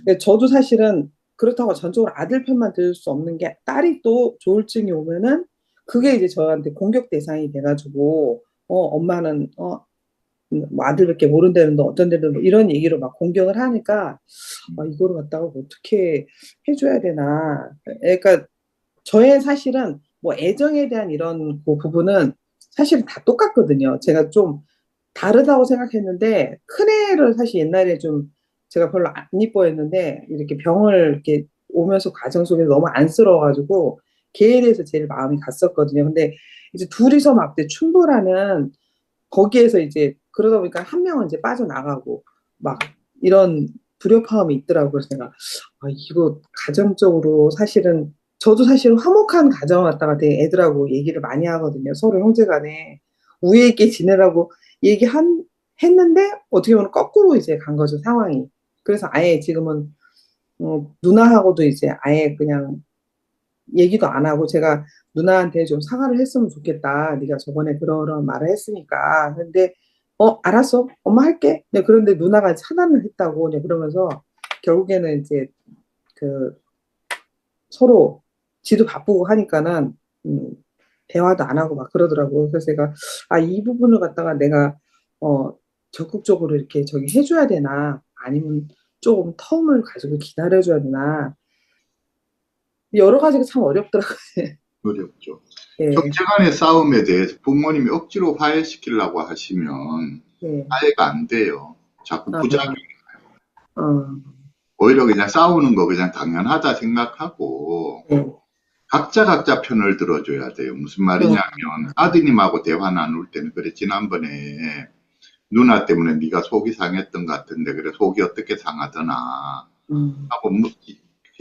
[SPEAKER 5] 근데 저도 사실은 그렇다고 전적으로 아들 편만 들을 수 없는 게 딸이 또 조울증이 오면은 그게 이제 저한테 공격 대상이 돼가지고 엄마는 뭐 아들밖에 모른다는데 어떤 데는 뭐 이런 얘기로 막 공격을 하니까 이거를 갖다가 뭐 어떻게 해줘야 되나. 그러니까 저의 사실은 뭐 애정에 대한 이런 그 부분은 사실은 다 똑같거든요. 제가 좀 다르다고 생각했는데 큰애를 사실 옛날에 좀 제가 별로 안 이뻐했는데 이렇게 병을 이렇게 오면서 과정 속에서 너무 안쓰러워가지고 걔에 대해서 제일 마음이 갔었거든요. 근데 이제 둘이서 막 이제 충돌하는 거기에서 이제 그러다 보니까 한 명은 이제 빠져나가고 막 이런 불협화음이 있더라고요. 그래서 내가 이거 가정적으로 사실은 저도 사실 화목한 가정을 갖다가 되게 애들하고 얘기를 많이 하거든요. 서로 형제간에 우애 있게 지내라고 했는데 어떻게 보면 거꾸로 이제 간 거죠, 상황이. 그래서 아예 지금은 누나하고도 이제 아예 그냥 얘기도 안 하고 제가 누나한테 좀 사과를 했으면 좋겠다. 네가 저번에 그런 말을 했으니까. 근데 알았어. 엄마 할게. 네, 그런데 누나가 차단을 했다고. 네, 그러면서 결국에는 이제 그 서로 지도 바쁘고 하니까는 대화도 안 하고 막 그러더라고. 그래서 내가, 아, 이 부분을 갖다가 내가, 적극적으로 이렇게 저기 해줘야 되나? 아니면 조금 텀을 가지고 기다려줘야 되나? 여러 가지가 참 어렵더라고요.
[SPEAKER 2] 어렵죠.
[SPEAKER 5] 예,
[SPEAKER 2] 형제간의 싸움에 대해서 부모님이 억지로 화해시키려고 하시면
[SPEAKER 5] 예.
[SPEAKER 2] 화해가 안 돼요. 자꾸
[SPEAKER 5] 아,
[SPEAKER 2] 부작용.
[SPEAKER 5] 어,
[SPEAKER 2] 오히려 그냥 싸우는 거 그냥 당연하다 생각하고
[SPEAKER 5] 예,
[SPEAKER 2] 각자 편을 들어줘야 돼요. 무슨
[SPEAKER 5] 음,
[SPEAKER 2] 말이냐면 아드님하고 대화 나눌 때는 그래 지난번에 누나 때문에 네가 속이 상했던 것 같은데 그래 속이 어떻게 상하더나 하고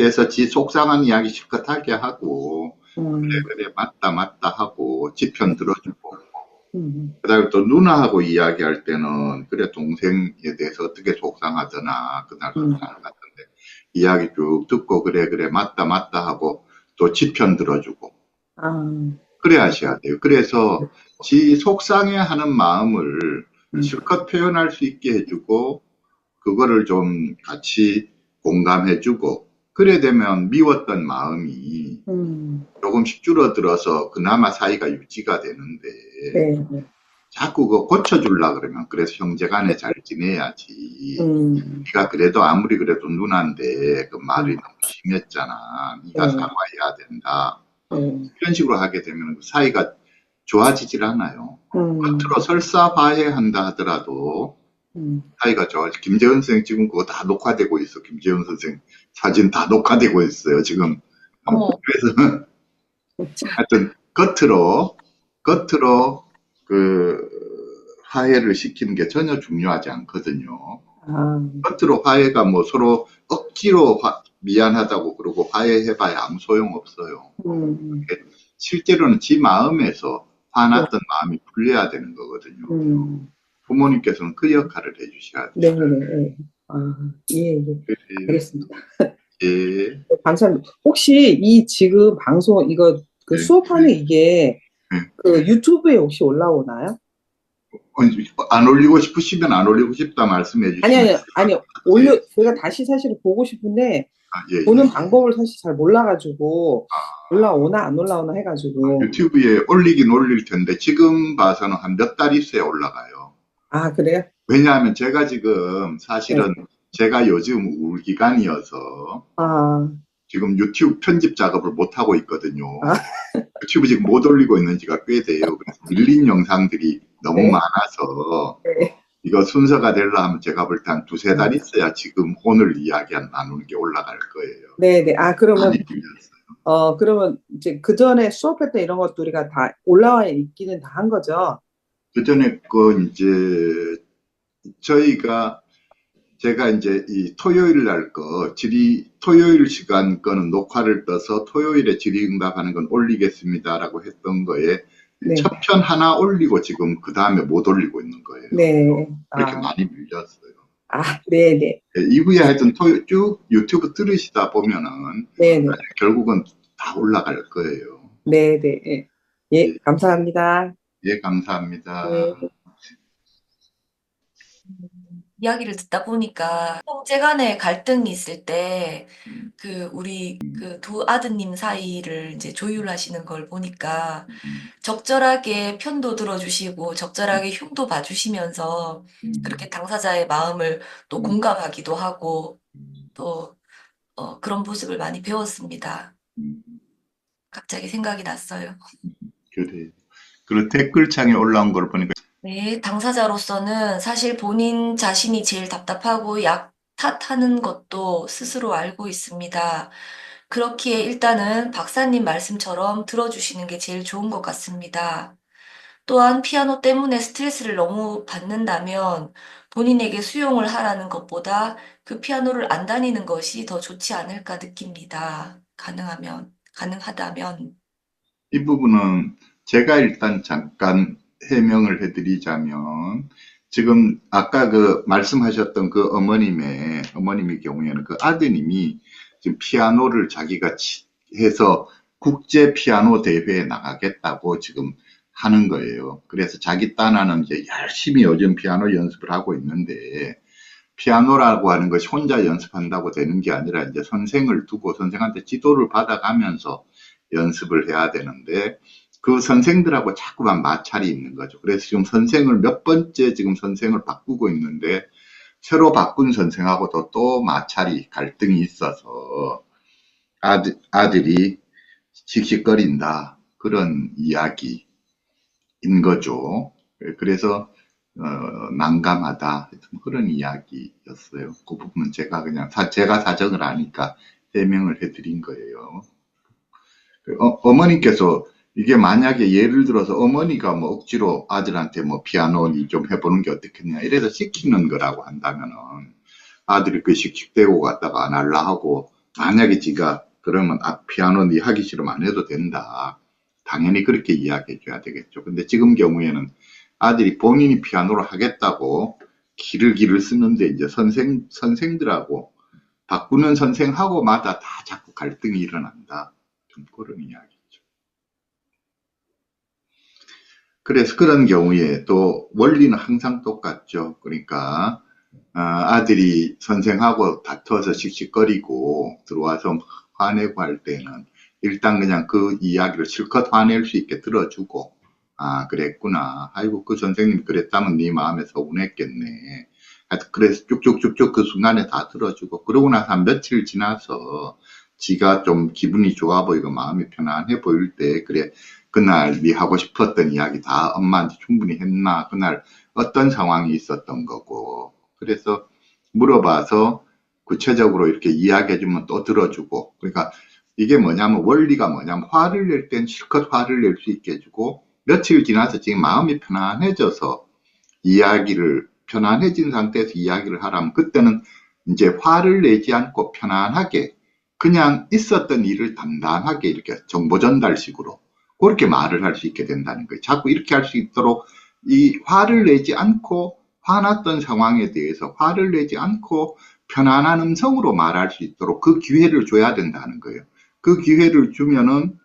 [SPEAKER 2] 해서 지 속상한 이야기 실컷 하게 하고 그래 맞다 하고 지 편 들어주고 그다음에 또 누나하고 이야기할 때는 그래 동생에 대해서 어떻게 속상하더나 그날 속상한 것 같은데 이야기 쭉 듣고 그래 맞다 하고 또 지 편 들어주고
[SPEAKER 5] 아,
[SPEAKER 2] 그래 하셔야 돼요. 그래서 지 속상해하는 마음을 실컷 표현할 수 있게 해주고 그거를 좀 같이 공감해주고 그래 되면 미웠던 마음이 조금씩 줄어들어서 그나마 사이가 유지가 되는데
[SPEAKER 5] 네, 네.
[SPEAKER 2] 자꾸 그거 고쳐주려 그러면 그래서 형제간에 잘 지내야지. 네가 그래도 아무리 그래도 누나인데 그 말이 너무 심했잖아. 네가
[SPEAKER 5] 네.
[SPEAKER 2] 사과해야 된다.
[SPEAKER 5] 네.
[SPEAKER 2] 이런 식으로 하게 되면 그 사이가 좋아지질 않아요.
[SPEAKER 5] 음,
[SPEAKER 2] 겉으로 설사화해한다 하더라도 사이가 좋아. 김재현 선생 지금 그거 다 녹화되고 있어. 김재현 선생 사진 다 녹화되고 있어요. 지금.
[SPEAKER 1] 어머,
[SPEAKER 2] 그래서 하여튼 겉으로 그 화해를 시키는 게 전혀 중요하지 않거든요.
[SPEAKER 5] 아,
[SPEAKER 2] 겉으로 화해가 뭐 서로 억지로 미안하다고 그러고 화해해봐야 아무 소용없어요. 실제로는 지 마음에서 화났던 마음이 풀려야 되는 거거든요. 부모님께서는 그 역할을 해주셔야
[SPEAKER 5] 네,
[SPEAKER 2] 돼요.
[SPEAKER 5] 네, 네. 아, 예, 예. 알겠습니다.
[SPEAKER 2] 예,
[SPEAKER 5] 감사합니다. 혹시 이 지금 방송, 이거, 그
[SPEAKER 2] 네.
[SPEAKER 5] 수업하는 이게,
[SPEAKER 2] 네.
[SPEAKER 5] 그 유튜브에 혹시 올라오나요?
[SPEAKER 2] 안 올리고 싶으시면 안 올리고 싶다 말씀해 주시면.
[SPEAKER 5] 아니, 제가 다시 사실 보고 싶은데,
[SPEAKER 2] 예,
[SPEAKER 5] 보는
[SPEAKER 2] 예.
[SPEAKER 5] 방법을 사실 잘 몰라가지고, 올라오나 안 올라오나 해가지고.
[SPEAKER 2] 유튜브에 올리긴 올릴 텐데 지금 봐서는 한 몇 달 있어야 올라가요.
[SPEAKER 5] 아, 그래요?
[SPEAKER 2] 왜냐하면 제가 지금 사실은 제가 요즘 우울기간이어서
[SPEAKER 5] 아,
[SPEAKER 2] 지금 유튜브 편집 작업을 못 하고 있거든요.
[SPEAKER 5] 아.
[SPEAKER 2] 유튜브 지금 못 올리고 있는 지가 꽤 돼요. 그래서 밀린 영상들이 너무
[SPEAKER 5] 네.
[SPEAKER 2] 많아서
[SPEAKER 5] 네.
[SPEAKER 2] 이거 순서가 되려 하면 제가 볼 때 한 두세 달 있어야 지금 오늘 이야기 나누는 게 올라갈 거예요.
[SPEAKER 5] 네네. 아, 그러면,
[SPEAKER 2] 많이 밀렸어요.
[SPEAKER 5] 그러면 이제 그 전에 수업했던 이런 것도 우리가 다 올라와 있기는 다 한 거죠?
[SPEAKER 2] 그 전에 이제 제가 이제 이 토요일 날 토요일 시간 거는 녹화를 떠서 토요일에 질의응답하는 건 올리겠습니다라고 했던 거에
[SPEAKER 5] 네.
[SPEAKER 2] 첫 편 하나 올리고 지금 그 다음에 못 올리고 있는 거예요.
[SPEAKER 5] 네.
[SPEAKER 2] 그렇게 많이 밀렸어요.
[SPEAKER 5] 아, 네네.
[SPEAKER 2] 이후에 하여튼 쭉 유튜브 들으시다 보면은
[SPEAKER 5] 네네.
[SPEAKER 2] 결국은 다 올라갈 거예요.
[SPEAKER 5] 네네. 예, 감사합니다.
[SPEAKER 2] 예, 감사합니다.
[SPEAKER 5] 네.
[SPEAKER 1] 이야기를 듣다 보니까 형제 간에 갈등이 있을 때 우리 두 아드님 사이를 이제 조율하시는 걸 보니까 적절하게 편도 들어주시고 적절하게 흉도 봐주시면서 그렇게 당사자의 마음을 또 공감하기도 하고 또 그런 모습을 많이 배웠습니다. 갑자기 생각이 났어요.
[SPEAKER 2] 그래요. 그리고 댓글창에 올라온 걸 보니까
[SPEAKER 1] 네, 당사자로서는 사실 본인 자신이 제일 답답하고 약 탓하는 것도 스스로 알고 있습니다. 그렇기에 일단은 박사님 말씀처럼 들어주시는 게 제일 좋은 것 같습니다. 또한 피아노 때문에 스트레스를 너무 받는다면 본인에게 수용을 하라는 것보다 그 피아노를 안 다니는 것이 더 좋지 않을까 느낍니다. 가능하다면.
[SPEAKER 2] 이 부분은 제가 일단 잠깐 해명을 해드리자면 지금 아까 그 말씀하셨던 그 어머님의 경우에는 그 아드님이 지금 피아노를 자기가 해서 국제 피아노 대회에 나가겠다고 지금 하는 거예요. 그래서 자기 딴아는 이제 열심히 요즘 피아노 연습을 하고 있는데 피아노라고 하는 것이 혼자 연습한다고 되는 게 아니라 이제 선생을 두고 선생한테 지도를 받아가면서 연습을 해야 되는데 그 선생들하고 자꾸만 마찰이 있는 거죠. 그래서 지금 선생을 몇 번째 지금 선생을 바꾸고 있는데 새로 바꾼 선생하고도 또 마찰이 갈등이 있어서 아들이 씩씩거린다. 그런 이야기인 거죠. 그래서 난감하다. 그런 이야기였어요. 그 부분은 제가 그냥 제가 사정을 아니까 해명을 해드린 거예요. 어머니께서 이게 만약에 예를 들어서 어머니가 뭐 억지로 아들한테 뭐 피아노 좀 해보는 게 어떻겠냐 이래서 시키는 거라고 한다면은 아들이 그 씩씩대고 갔다가 안 할라 하고 만약에 지가 그러면 피아노 니 하기 싫으면 안 해도 된다. 당연히 그렇게 이야기해 줘야 되겠죠. 근데 지금 경우에는 아들이 본인이 피아노를 하겠다고 기를 쓰는데 이제 선생들하고 바꾸는 선생하고마다 다 자꾸 갈등이 일어난다. 좀 그런 이야기죠. 그래서 그런 경우에 또 원리는 항상 똑같죠. 그러니까 아들이 선생하고 다투어서 씩씩거리고 들어와서 화내고 할 때는 일단 그냥 그 이야기를 실컷 화낼 수 있게 들어주고 그랬구나. 아이고 그 선생님 그랬다면 네 마음에 서운했겠네. 그래서 쭉쭉쭉쭉 그 순간에 다 들어주고 그러고 나서 한 며칠 지나서 지가 좀 기분이 좋아 보이고 마음이 편안해 보일 때 그래 그날 네 하고 싶었던 이야기 다 엄마한테 충분히 했나 그날 어떤 상황이 있었던 거고 그래서 물어봐서 구체적으로 이렇게 이야기해주면 또 들어주고 그러니까 이게 뭐냐면 원리가 뭐냐면 화를 낼 땐 실컷 화를 낼 수 있게 해주고 며칠 지나서 지금 마음이 편안해져서 편안해진 상태에서 이야기를 하라면 그때는 이제 화를 내지 않고 편안하게 그냥 있었던 일을 담담하게 이렇게 정보 전달식으로 그렇게 말을 할 수 있게 된다는 거예요. 자꾸 이렇게 할 수 있도록 이 화를 내지 않고 화났던 상황에 대해서 화를 내지 않고 편안한 음성으로 말할 수 있도록 그 기회를 줘야 된다는 거예요. 그 기회를 주면은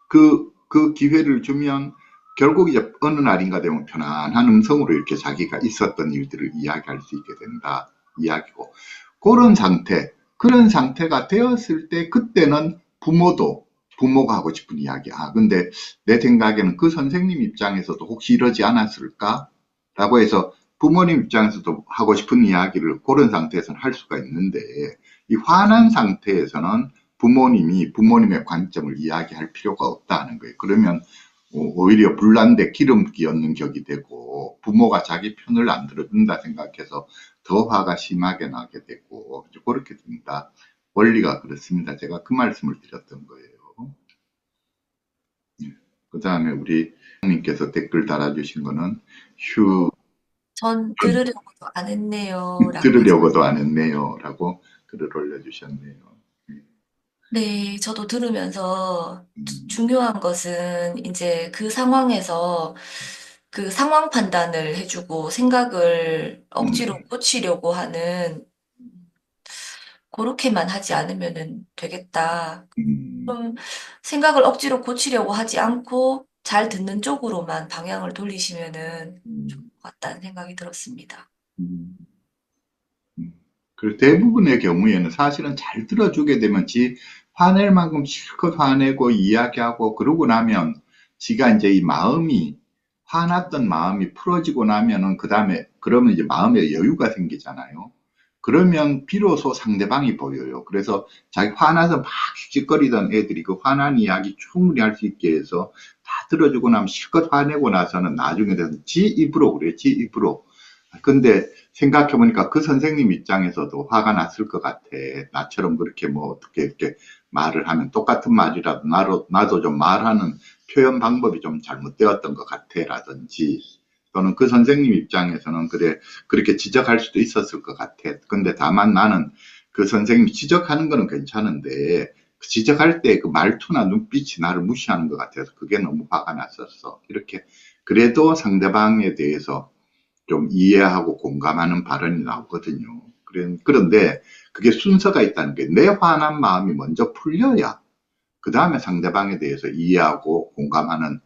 [SPEAKER 2] 그 기회를 주면 결국 이제 어느 날인가 되면 편안한 음성으로 이렇게 자기가 있었던 일들을 이야기할 수 있게 된다. 이야기고. 그런 상태가 되었을 때 그때는 부모가 하고 싶은 이야기. 근데 내 생각에는 그 선생님 입장에서도 혹시 이러지 않았을까? 라고 해서 부모님 입장에서도 하고 싶은 이야기를 그런 상태에서는 할 수가 있는데 이 화난 상태에서는 부모님의 관점을 이야기할 필요가 없다는 거예요. 그러면 오히려 불난데 기름기 얹는 격이 되고 부모가 자기 편을 안 들어준다 생각해서 더 화가 심하게 나게 되고 그렇게 된다. 원리가 그렇습니다. 제가 그 말씀을 드렸던 거예요. 그 다음에 우리 님께서 댓글 달아주신 거는
[SPEAKER 1] 전 들으려고도 안 했네요.
[SPEAKER 2] 들으려고도 안 했네요. 라고 글을 올려주셨네요.
[SPEAKER 1] 네, 저도 들으면서 중요한 것은 이제 그 상황에서 그 상황 판단을 해주고 생각을 억지로 고치려고 하는 그렇게만 하지 않으면 되겠다. 좀 생각을 억지로 고치려고 하지 않고 잘 듣는 쪽으로만 방향을 돌리시면은 좋을 것 같다는 생각이 들었습니다.
[SPEAKER 2] 그리고 대부분의 경우에는 사실은 잘 들어주게 되면 화낼 만큼 실컷 화내고 이야기하고 그러고 나면 지가 이제 이 화났던 마음이 풀어지고 나면은 그러면 이제 마음에 여유가 생기잖아요. 그러면 비로소 상대방이 보여요. 그래서 자기 화나서 막 씩씩거리던 애들이 그 화난 이야기 충분히 할 수 있게 해서 다 들어주고 나면 실컷 화내고 나서는 나중에 돼서 지 입으로 그래, 지 입으로. 근데 생각해보니까 그 선생님 입장에서도 화가 났을 것 같아. 나처럼 그렇게 뭐 어떻게 이렇게 말을 하면 똑같은 말이라도 나도 좀 말하는 표현 방법이 좀 잘못되었던 것 같아. 라든지 또는 그 선생님 입장에서는 그렇게 지적할 수도 있었을 것 같아. 근데 다만 나는 그 선생님이 지적하는 거는 괜찮은데 그 지적할 때 그 말투나 눈빛이 나를 무시하는 것 같아서 그게 너무 화가 났었어. 이렇게 그래도 상대방에 대해서 좀 이해하고 공감하는 발언이 나오거든요. 그런데 그게 순서가 있다는 게 내 화난 마음이 먼저 풀려야 그 다음에 상대방에 대해서 이해하고 공감하는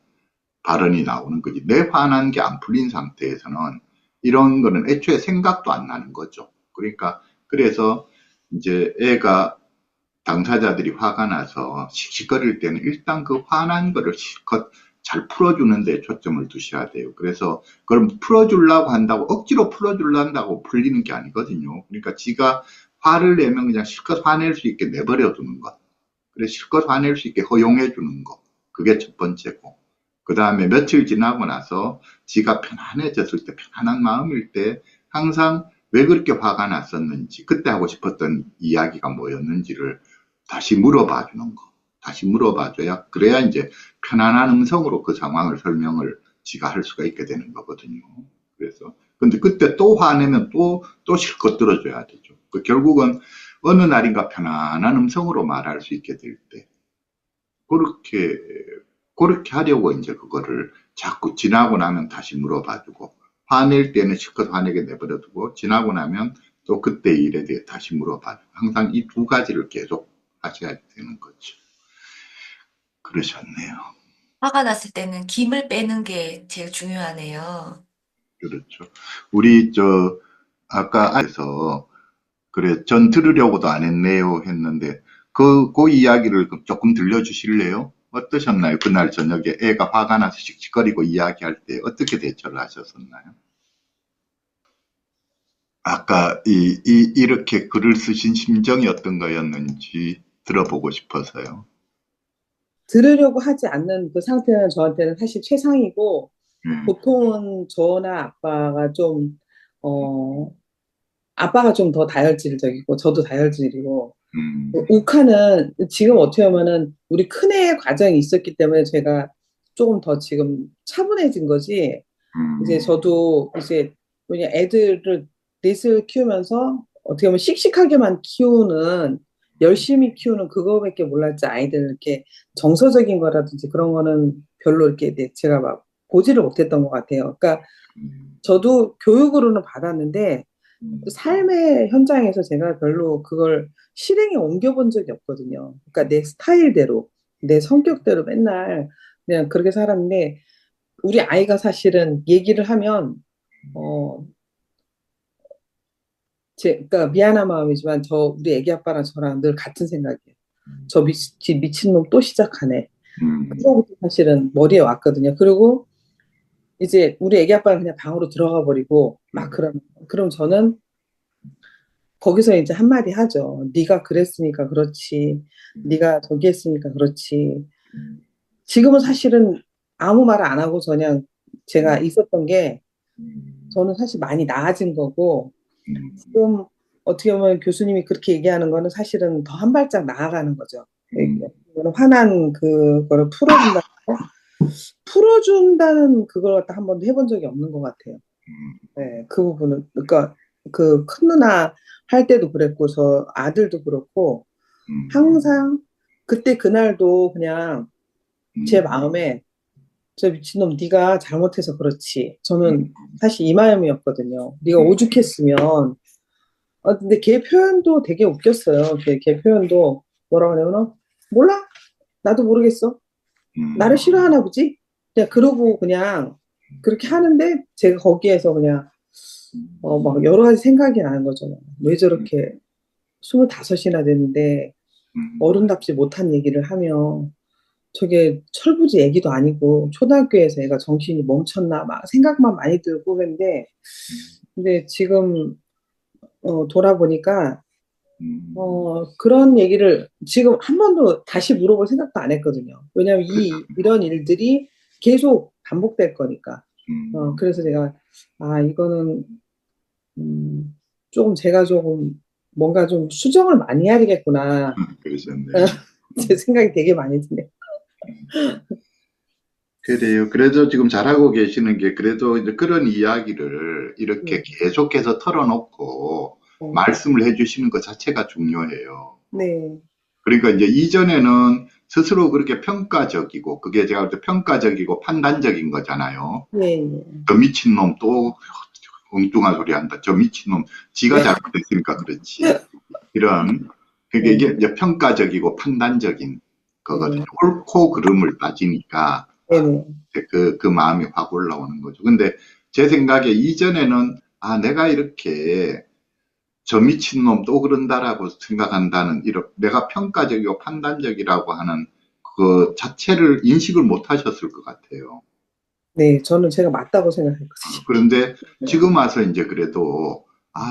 [SPEAKER 2] 발언이 나오는 거지. 내 화난 게 안 풀린 상태에서는 이런 거는 애초에 생각도 안 나는 거죠. 그래서 이제 애가 당사자들이 화가 나서 씩씩거릴 때는 일단 그 화난 거를 실컷 잘 풀어주는 데 초점을 두셔야 돼요. 그래서 그걸 풀어주려고 한다고 억지로 풀어주려고 풀리는 게 아니거든요. 그러니까 지가 화를 내면 그냥 실컷 화낼 수 있게 내버려 두는 것. 그래 실컷 화낼 수 있게 허용해 주는 거. 그게 첫 번째고. 그 다음에 며칠 지나고 나서 지가 편안해졌을 때, 편안한 마음일 때 항상 왜 그렇게 화가 났었는지, 그때 하고 싶었던 이야기가 뭐였는지를 다시 물어봐 주는 거. 다시 물어봐 줘야, 그래야 이제 편안한 음성으로 그 상황을 설명을 지가 할 수가 있게 되는 거거든요. 그래서, 근데 그때 또 화내면 또 실컷 들어줘야 되죠. 그 결국은 어느 날인가 편안한 음성으로 말할 수 있게 될 때, 그렇게, 그렇게 하려고 이제 그거를 자꾸 지나고 나면 다시 물어봐주고, 화낼 때는 실컷 화내게 내버려두고, 지나고 나면 또 그때 일에 대해 다시 물어봐주고, 항상 이 두 가지를 계속 하셔야 되는 거죠. 그러셨네요.
[SPEAKER 1] 화가 났을 때는 김을 빼는 게 제일 중요하네요.
[SPEAKER 2] 그렇죠. 우리, 아까 안에서, 그래, 전 들으려고도 안 했네요 했는데, 그 이야기를 조금 들려주실래요? 어떠셨나요? 그날 저녁에 애가 화가 나서 씩씩거리고 이야기할 때 어떻게 대처를 하셨었나요? 아까 이렇게 글을 쓰신 심정이 어떤 거였는지 들어보고 싶어서요.
[SPEAKER 5] 들으려고 하지 않는 그 상태는 저한테는 사실 최상이고,
[SPEAKER 2] 음,
[SPEAKER 5] 보통은 저나 어, 아빠가 좀 더 다혈질적이고, 저도 다혈질이고,
[SPEAKER 2] 음,
[SPEAKER 5] 욱하는, 지금 어떻게 보면은 우리 큰애 과정이 있었기 때문에 제가 조금 더 지금 차분해진 거지, 이제
[SPEAKER 2] 음,
[SPEAKER 5] 저도 이제 뭐냐 애들을 넷을 키우면서 어떻게 보면 씩씩하게만 키우는 열심히 키우는 그거밖에 몰랐지 아이들 이렇게 정서적인 거라든지 그런 거는 별로 이렇게 제가 막 보지를 못했던 것 같아요. 그러니까 저도 교육으로는 받았는데 삶의 현장에서 제가 별로 그걸 실행에 옮겨본 적이 없거든요. 그러니까 내 스타일대로 내 성격대로 맨날 그냥 그렇게 살았는데 우리 아이가 사실은 얘기를 하면 어, 그러니까 미안한 마음이지만 우리 애기 아빠랑 저랑 늘 같은 생각이에요. 저 미친놈 또 시작하네.
[SPEAKER 2] 음,
[SPEAKER 5] 그거부터 사실은 머리에 왔거든요. 그리고 이제 우리 애기 아빠는 그냥 방으로 들어가 버리고 막 그럼 저는 거기서 이제 한마디 하죠. 네가 그랬으니까 그렇지. 네가 저기 했으니까 그렇지. 지금은 사실은 아무 말 안 하고 그냥 제가 있었던 게 저는 사실 많이 나아진 거고 지금 어떻게 보면 교수님이 그렇게 얘기하는 거는 사실은 더 한 발짝 나아가는 거죠. 이거는 화난 그거를 풀어준다는 그걸 갖다 한 번도 해본 적이 없는 것 같아요. 네, 그 부분은 그러니까 그 큰 누나 할 때도 그랬고 저 아들도 그렇고 항상 그때 그날도 그냥 제 마음에 저 미친놈 네가 잘못해서 그렇지. 저는 사실 이 마음이었거든요. 네가 오죽했으면 근데 걔 표현도 되게 웃겼어요. 걔 표현도 뭐라고 하냐면, 몰라? 나도 모르겠어. 나를 싫어하나 보지? 그냥 그러고 그냥 그렇게 하는데 제가 거기에서 그냥 막 여러 가지 생각이 나는 거죠. 왜 저렇게 25이나 됐는데 어른답지 못한 얘기를 하며 저게 철부지 애기도 아니고 초등학교에서 애가 정신이 멈췄나 막 생각만 많이 들고 그랬는데 근데 지금 돌아보니까 그런 얘기를 지금 한 번도 다시 물어볼 생각도 안 했거든요. 왜냐하면 이런 일들이 계속 반복될 거니까. 그래서 제가, 이거는, 조금 제가 조금 뭔가 좀 수정을 많이 해야 되겠구나.
[SPEAKER 2] 그러셨네요.
[SPEAKER 5] 제 생각이 되게 많이 드네요.
[SPEAKER 2] 그래요. 그래도 지금 잘하고 계시는 게, 그래도 이제 그런 이야기를 이렇게
[SPEAKER 5] 네,
[SPEAKER 2] 계속해서 털어놓고
[SPEAKER 5] 네,
[SPEAKER 2] 말씀을 해주시는 것 자체가 중요해요.
[SPEAKER 5] 네,
[SPEAKER 2] 그러니까 이제 이전에는 스스로 그렇게 평가적이고, 그게 제가 볼 때 평가적이고 판단적인 거잖아요.
[SPEAKER 5] 예, 예.
[SPEAKER 2] 저 미친놈 또 엉뚱한 소리 한다. 저 미친놈, 지가 잘못했으니까 그렇지. 이런, 그게
[SPEAKER 5] 네,
[SPEAKER 2] 이게 이제 평가적이고 판단적인 거거든요.
[SPEAKER 5] 네,
[SPEAKER 2] 옳고 그름을 따지니까
[SPEAKER 5] 네, 네,
[SPEAKER 2] 그 마음이 확 올라오는 거죠. 근데 제 생각에 이전에는, 내가 이렇게 저 미친놈 또 그런다라고 생각한다는, 이런, 내가 평가적이고 판단적이라고 하는 그 자체를 인식을 못 하셨을 것 같아요.
[SPEAKER 5] 네, 저는 제가 맞다고 생각했거든요.
[SPEAKER 2] 그런데
[SPEAKER 5] 네,
[SPEAKER 2] 지금 와서 이제 그래도,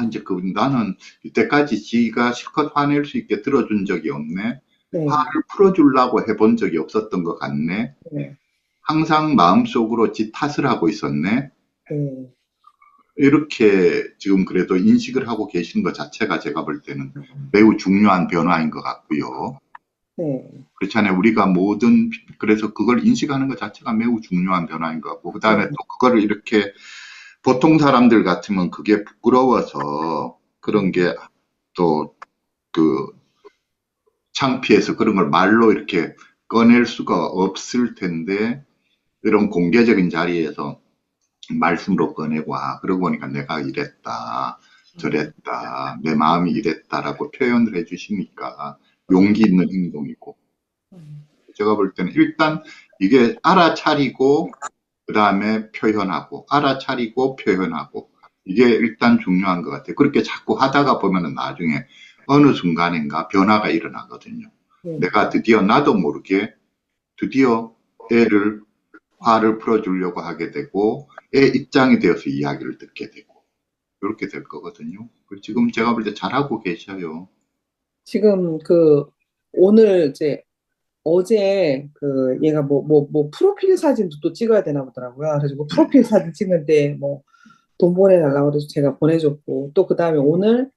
[SPEAKER 2] 이제 나는 이때까지 지가 실컷 화낼 수 있게 들어준 적이 없네.
[SPEAKER 5] 네,
[SPEAKER 2] 화를 풀어주려고 해본 적이 없었던 것 같네.
[SPEAKER 5] 네,
[SPEAKER 2] 항상 마음속으로 지 탓을 하고 있었네.
[SPEAKER 5] 네,
[SPEAKER 2] 이렇게 지금 그래도 인식을 하고 계신 것 자체가 제가 볼 때는 매우 중요한 변화인 것 같고요.
[SPEAKER 5] 네,
[SPEAKER 2] 그렇잖아요. 우리가 그래서 그걸 인식하는 것 자체가 매우 중요한 변화인 것 같고, 그
[SPEAKER 5] 네,
[SPEAKER 2] 다음에 또 그거를 이렇게 보통 사람들 같으면 그게 부끄러워서 그런 게 또 그 창피해서 그런 걸 말로 이렇게 꺼낼 수가 없을 텐데, 이런 공개적인 자리에서 말씀으로 꺼내고, 그러고 보니까 내가 이랬다, 저랬다, 내 마음이 이랬다라고 표현을 해주시니까 용기 있는 행동이고, 제가 볼 때는 일단 이게 알아차리고, 그 다음에 표현하고, 알아차리고, 표현하고, 이게 일단 중요한 것 같아요. 그렇게 자꾸 하다가 보면은 나중에 어느 순간인가 변화가 일어나거든요.
[SPEAKER 5] 네.
[SPEAKER 2] 내가 드디어 나도 모르게 드디어 애를 화를 풀어주려고 하게 되고, 애 입장이 되어서 이야기를 듣게 되고, 그렇게 될 거거든요. 지금 제가 볼 때 잘하고 계셔요.
[SPEAKER 5] 지금 오늘 이제 어제 얘가 뭐 프로필 사진도 또 찍어야 되나 보더라고요. 그래서 뭐 프로필 사진 찍는데 뭐 돈 보내달라고 그래서 제가 보내줬고 또 그 다음에 오늘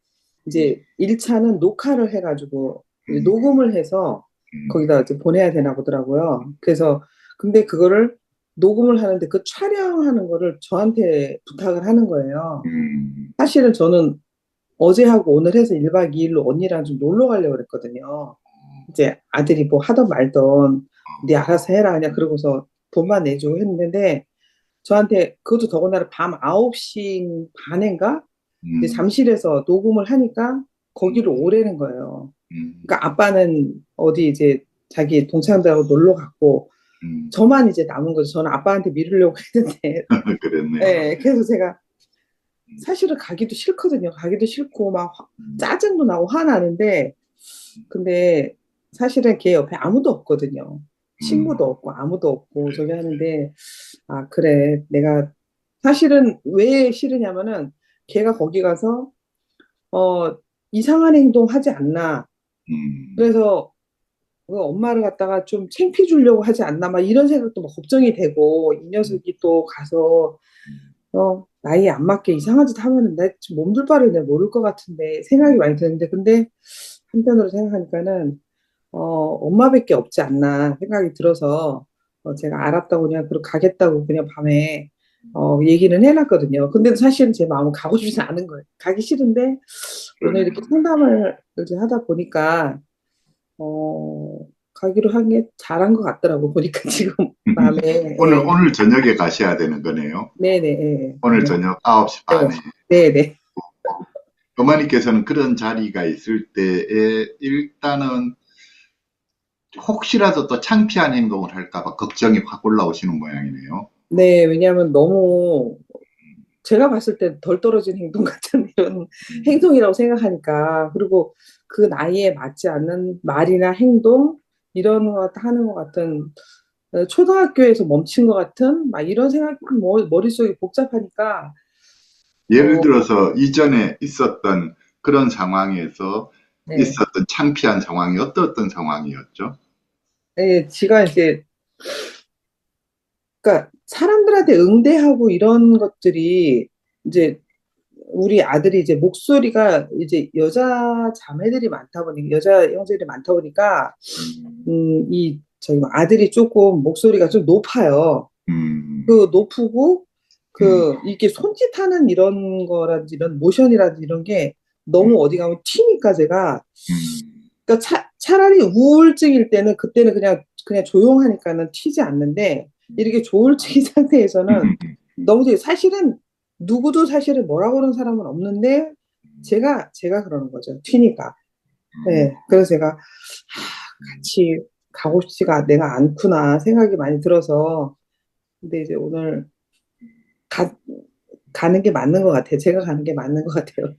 [SPEAKER 5] 이제 1차는 녹화를 해가지고 이제
[SPEAKER 2] 음,
[SPEAKER 5] 녹음을 해서
[SPEAKER 2] 음,
[SPEAKER 5] 거기다 이제 보내야 되나 보더라고요. 그래서 근데 그거를 녹음을 하는데 그 촬영하는 거를 저한테 부탁을 하는 거예요.
[SPEAKER 2] 음,
[SPEAKER 5] 사실은 저는 어제 하고 오늘 해서 1박 2일로 언니랑 좀 놀러 가려고 그랬거든요. 이제 아들이 뭐 하던 말던 네 알아서 해라 그냥 그러고서 돈만 내주고 했는데 저한테 그것도 더군다나 밤 9시 반인가 이제
[SPEAKER 2] 음,
[SPEAKER 5] 잠실에서 녹음을 하니까 거기로 오래는 거예요.
[SPEAKER 2] 음,
[SPEAKER 5] 그러니까 아빠는 어디 이제 자기 동창들하고 놀러 갔고
[SPEAKER 2] 음.
[SPEAKER 5] 저만 이제 남은 거죠. 저는 아빠한테 미루려고 했는데
[SPEAKER 2] 그랬네요.
[SPEAKER 5] 네, 그래서 제가 사실은 가기도 싫거든요. 가기도 싫고 막
[SPEAKER 2] 음,
[SPEAKER 5] 짜증도 나고 화나는데 근데 사실은 걔 옆에 아무도 없거든요.
[SPEAKER 2] 음,
[SPEAKER 5] 친구도 없고 아무도 없고 저기 하는데 아 그래 내가 사실은 왜 싫으냐면은 걔가 거기 가서 어 이상한 행동 하지 않나
[SPEAKER 2] 음,
[SPEAKER 5] 그래서 그 엄마를 갖다가 좀 창피 주려고 하지 않나 막 이런 생각도 막 걱정이 되고 이 녀석이 또 가서 나이에 안 맞게 이상한 짓 하면은 내 몸둘 바를 내가 모를 것 같은데 생각이 많이 드는데 근데 한편으로 생각하니까는 엄마밖에 없지 않나 생각이 들어서 제가 알았다고 그냥 그리고 가겠다고 그냥 밤에 얘기는 해놨거든요. 근데 사실은 제 마음은 가고 싶지 않은 거예요. 가기 싫은데 오늘
[SPEAKER 2] 그러네요.
[SPEAKER 5] 이렇게 상담을 이제 하다 보니까 어, 가기로 한 게 잘한 것 같더라고 보니까 지금 마음에 예.
[SPEAKER 2] 오늘 저녁에 가셔야 되는 거네요.
[SPEAKER 5] 네네 예.
[SPEAKER 2] 오늘
[SPEAKER 5] 오늘
[SPEAKER 2] 저녁 9시
[SPEAKER 5] 네.
[SPEAKER 2] 반에.
[SPEAKER 5] 네네
[SPEAKER 2] 어머니께서는 그런 자리가 있을 때에 일단은 혹시라도 또 창피한 행동을 할까 봐 걱정이 확 올라오시는 모양이네요.
[SPEAKER 5] 네 왜냐하면 너무 제가 봤을 때 덜 떨어진 행동 같은 이런
[SPEAKER 2] 음,
[SPEAKER 5] 행동이라고 생각하니까 그리고 그 나이에 맞지 않는 말이나 행동 이런 것 하는 것 같은 초등학교에서 멈춘 것 같은 막 이런 생각이 머릿속이 복잡하니까
[SPEAKER 2] 예를
[SPEAKER 5] 어,
[SPEAKER 2] 들어서 이전에 있었던 그런 상황에서
[SPEAKER 5] 네.
[SPEAKER 2] 있었던 창피한 상황이 어떤 상황이었죠?
[SPEAKER 5] 네, 지가 이제 그러니까 사람들한테 응대하고 이런 것들이 이제 우리 아들이 이제 목소리가 이제 여자 자매들이 많다 보니까 여자 형제들이 많다 보니까
[SPEAKER 2] 음,
[SPEAKER 5] 이 저희 뭐 아들이 조금 목소리가 좀 높아요.
[SPEAKER 2] 음,
[SPEAKER 5] 그 높고
[SPEAKER 2] 음,
[SPEAKER 5] 이게 손짓하는 이런 거라든지 이런 모션이라든지 이런 게
[SPEAKER 2] 음,
[SPEAKER 5] 너무 어디 가면 튀니까 제가
[SPEAKER 2] 음,
[SPEAKER 5] 그러니까 차라리 우울증일 때는 그때는 그냥 조용하니까는 튀지 않는데 이렇게 조울증인 상태에서는 너무 사실은 누구도 사실은 뭐라고 그러는 사람은 없는데 제가 그러는 거죠. 튀니까. 네. 그래서 제가 같이 가고 싶지가 내가 않구나 생각이 많이 들어서 근데 이제 오늘 가는 게 맞는 것 같아요. 제가 가는 게 맞는 것 같아요.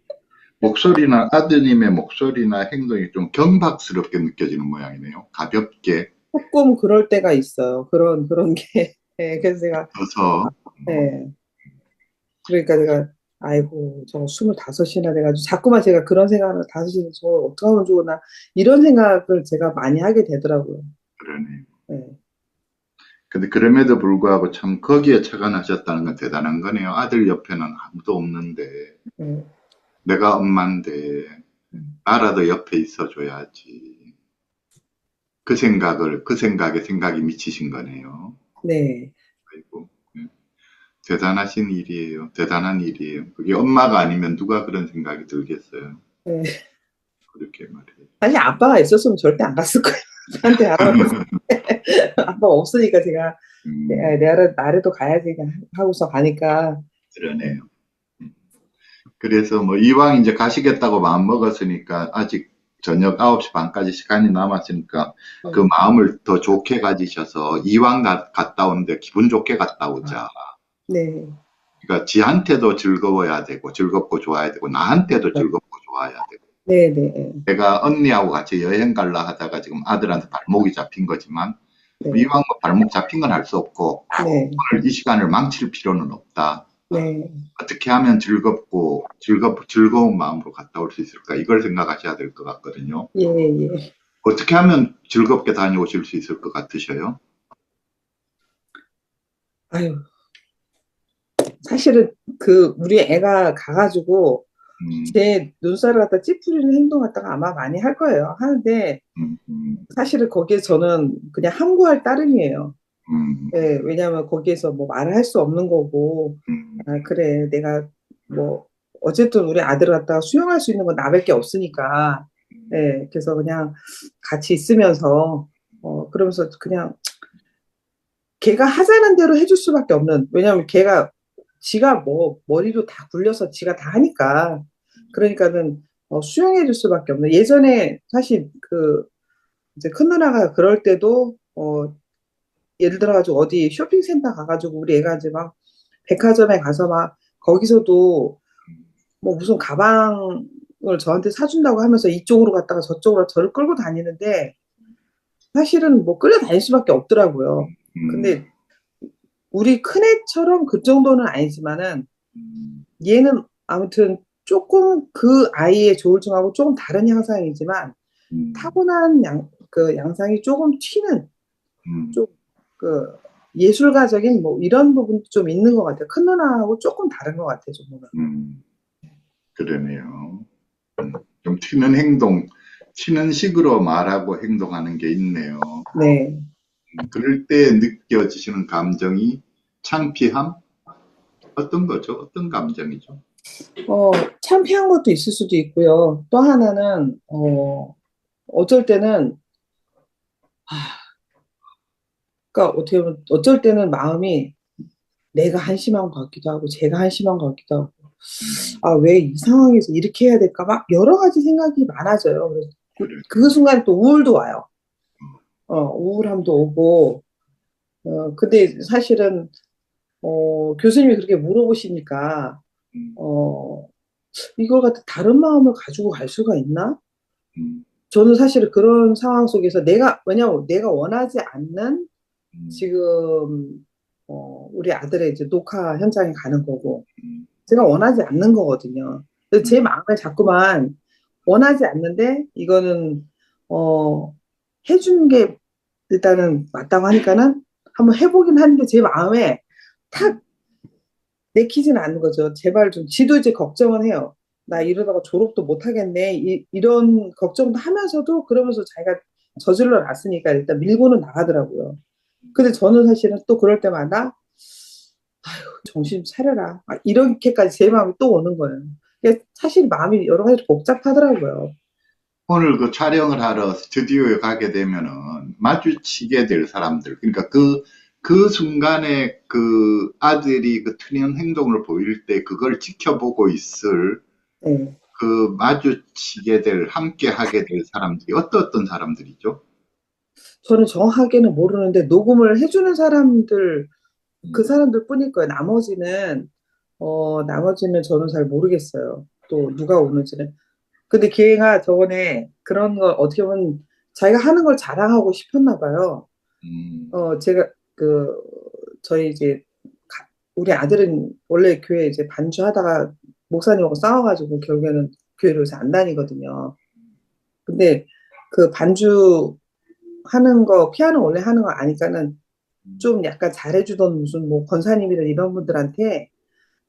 [SPEAKER 2] 목소리나 아드님의 목소리나 행동이 좀 경박스럽게 느껴지는 모양이네요. 가볍게
[SPEAKER 5] 조금 그럴 때가 있어요. 그런 게. 예, 그래서 제가,
[SPEAKER 2] 써서
[SPEAKER 5] 예, 그러니까 내가, 아이고, 저 25이나 돼가지고, 자꾸만 제가 그런 생각을 5시에 저 어떻게 하면 좋으나, 이런 생각을 제가 많이 하게 되더라고요.
[SPEAKER 2] 그러네요.
[SPEAKER 5] 예,
[SPEAKER 2] 근데 그럼에도 불구하고 참 거기에 착안하셨다는 건 대단한 거네요. 아들 옆에는 아무도 없는데
[SPEAKER 5] 예,
[SPEAKER 2] 내가 엄마인데 나라도 옆에 있어줘야지. 그 생각에 생각이 미치신 거네요.
[SPEAKER 5] 네,
[SPEAKER 2] 아이고, 대단하신 일이에요. 대단한 일이에요. 그게 엄마가 아니면 누가 그런 생각이 들겠어요.
[SPEAKER 5] 예.
[SPEAKER 2] 그렇게 말해요.
[SPEAKER 5] 사실 아빠가 있었으면 절대 안 갔을 거예요. 저한테 알아봤을 때. 아빠 없으니까 제가,
[SPEAKER 2] 음,
[SPEAKER 5] 내가 나라도 가야지 하고서 가니까,
[SPEAKER 2] 그러네요. 그래서 뭐 이왕 이제 가시겠다고 마음 먹었으니까 아직 저녁 9시 반까지 시간이 남았으니까 그
[SPEAKER 5] 음,
[SPEAKER 2] 마음을 더 좋게 가지셔서 이왕 갔다 오는데 기분 좋게 갔다 오자.
[SPEAKER 5] 네,
[SPEAKER 2] 그러니까 지한테도 즐거워야 되고 즐겁고 좋아야 되고 나한테도 즐겁고 좋아야 되고
[SPEAKER 5] 네, 네,
[SPEAKER 2] 내가 언니하고 같이 여행 갈라 하다가 지금 아들한테 발목이 잡힌 거지만
[SPEAKER 5] 네,
[SPEAKER 2] 이왕 뭐 발목 잡힌 건 할 수 없고
[SPEAKER 5] 네,
[SPEAKER 2] 오늘 이 시간을 망칠 필요는 없다.
[SPEAKER 5] 네,
[SPEAKER 2] 어떻게 하면 즐거운 마음으로 갔다 올 수 있을까? 이걸 생각하셔야 될 것 같거든요.
[SPEAKER 5] 예, 예.
[SPEAKER 2] 어떻게 하면 즐겁게 다녀오실 수 있을 것 같으셔요?
[SPEAKER 5] 아유, 사실은 우리 애가 가가지고
[SPEAKER 2] 음,
[SPEAKER 5] 제 눈살을 갖다 찌푸리는 행동 갖다가 아마 많이 할 거예요. 하는데
[SPEAKER 2] 음, 음,
[SPEAKER 5] 사실은 거기에 저는 그냥 함구할 따름이에요.
[SPEAKER 2] 음,
[SPEAKER 5] 예, 왜냐하면 거기에서 뭐 말을 할 수 없는 거고,
[SPEAKER 2] 음,
[SPEAKER 5] 아, 그래, 내가 뭐, 어쨌든 우리 아들 갖다가 수용할 수 있는 건 나밖에 없으니까, 예, 그래서 그냥 같이 있으면서, 그러면서 그냥 걔가 하자는 대로 해줄 수밖에 없는, 왜냐하면 걔가 지가 뭐 머리도 다 굴려서 지가 다 하니까, 그러니까는 수용해 줄 수밖에 없는. 예전에 사실 이제 큰 누나가 그럴 때도, 예를 들어가지고 어디 쇼핑센터 가가지고 우리 애가 이제 막 백화점에 가서 막 거기서도 뭐 무슨 가방을 저한테 사준다고 하면서 이쪽으로 갔다가 저쪽으로 저를 끌고 다니는데 사실은 뭐 끌려다닐 수밖에 없더라고요.
[SPEAKER 2] 음,
[SPEAKER 5] 근데 우리 큰애처럼 그 정도는 아니지만은
[SPEAKER 2] 음,
[SPEAKER 5] 얘는 아무튼 조금 그 아이의 조울증하고 조금 다른 양상이지만
[SPEAKER 2] 음,
[SPEAKER 5] 타고난 양상이 조금 튀는
[SPEAKER 2] 음,
[SPEAKER 5] 좀 그 예술가적인 뭐 이런 부분도 좀 있는 것 같아요. 큰 누나하고 조금 다른 것 같아요, 좀 보면.
[SPEAKER 2] 그러네요. 좀 튀는 식으로 말하고 행동하는 게 있네요.
[SPEAKER 5] 네.
[SPEAKER 2] 그럴 때 느껴지시는 감정이 창피함? 어떤 거죠? 어떤 감정이죠?
[SPEAKER 5] 어, 창피한 것도 있을 수도 있고요. 또 하나는, 어쩔 때는, 그러니까 어떻게 보면, 어쩔 때는 마음이 내가 한심한 것 같기도 하고, 제가 한심한 것 같기도 하고,
[SPEAKER 2] 음,
[SPEAKER 5] 아, 왜 이 상황에서 이렇게 해야 될까? 막 여러 가지 생각이 많아져요. 그래서
[SPEAKER 2] 그래.
[SPEAKER 5] 그 순간 또 우울도 와요. 우울함도 오고, 근데 사실은, 교수님이 그렇게 물어보시니까,
[SPEAKER 2] 음,
[SPEAKER 5] 어, 이걸 갖다 다른 마음을 가지고 갈 수가 있나?
[SPEAKER 2] 음,
[SPEAKER 5] 저는 사실 그런 상황 속에서 왜냐면 내가 원하지 않는
[SPEAKER 2] 음,
[SPEAKER 5] 지금, 우리 아들의 이제 녹화 현장에 가는 거고,
[SPEAKER 2] 음,
[SPEAKER 5] 제가 원하지 않는 거거든요. 그래서 제
[SPEAKER 2] 음,
[SPEAKER 5] 마음에 자꾸만 원하지 않는데, 이거는, 어, 해주는 게 일단은 맞다고 하니까는 한번 해보긴 하는데, 제 마음에 탁 내키지는 않는 거죠. 제발 좀, 지도 이제 걱정은 해요. 나 이러다가 졸업도 못 하겠네. 이런 걱정도 하면서도 그러면서 자기가 저질러 놨으니까 일단 밀고는 나가더라고요. 근데 저는 사실은 또 그럴 때마다 정신 차려라. 이렇게까지 제 마음이 또 오는 거예요. 사실 마음이 여러 가지로 복잡하더라고요.
[SPEAKER 2] 오늘 그 촬영을 하러 스튜디오에 가게 되면은 마주치게 될 사람들, 그러니까 그 순간에 그 아들이 그 튀는 행동을 보일 때 그걸 지켜보고 있을
[SPEAKER 5] 네.
[SPEAKER 2] 그 마주치게 함께 하게 될 사람들이 어떤 사람들이죠?
[SPEAKER 5] 저는 정확하게는 모르는데 녹음을 해주는 사람들, 그
[SPEAKER 2] 음,
[SPEAKER 5] 사람들 뿐일 거예요. 나머지는 저는 잘 모르겠어요. 또 누가 오는지는. 근데 걔가 저번에 그런 걸 어떻게 보면 자기가 하는 걸 자랑하고 싶었나 봐요. 제가 저희 이제 우리 아들은 원래 교회 이제 반주하다가 목사님하고 싸워가지고 결국에는 교회를 요새 안 다니거든요. 근데 그 반주 하는 거, 피아노 원래 하는 거 아니까는 좀 약간 잘해주던 무슨 뭐 권사님이나 이런 분들한테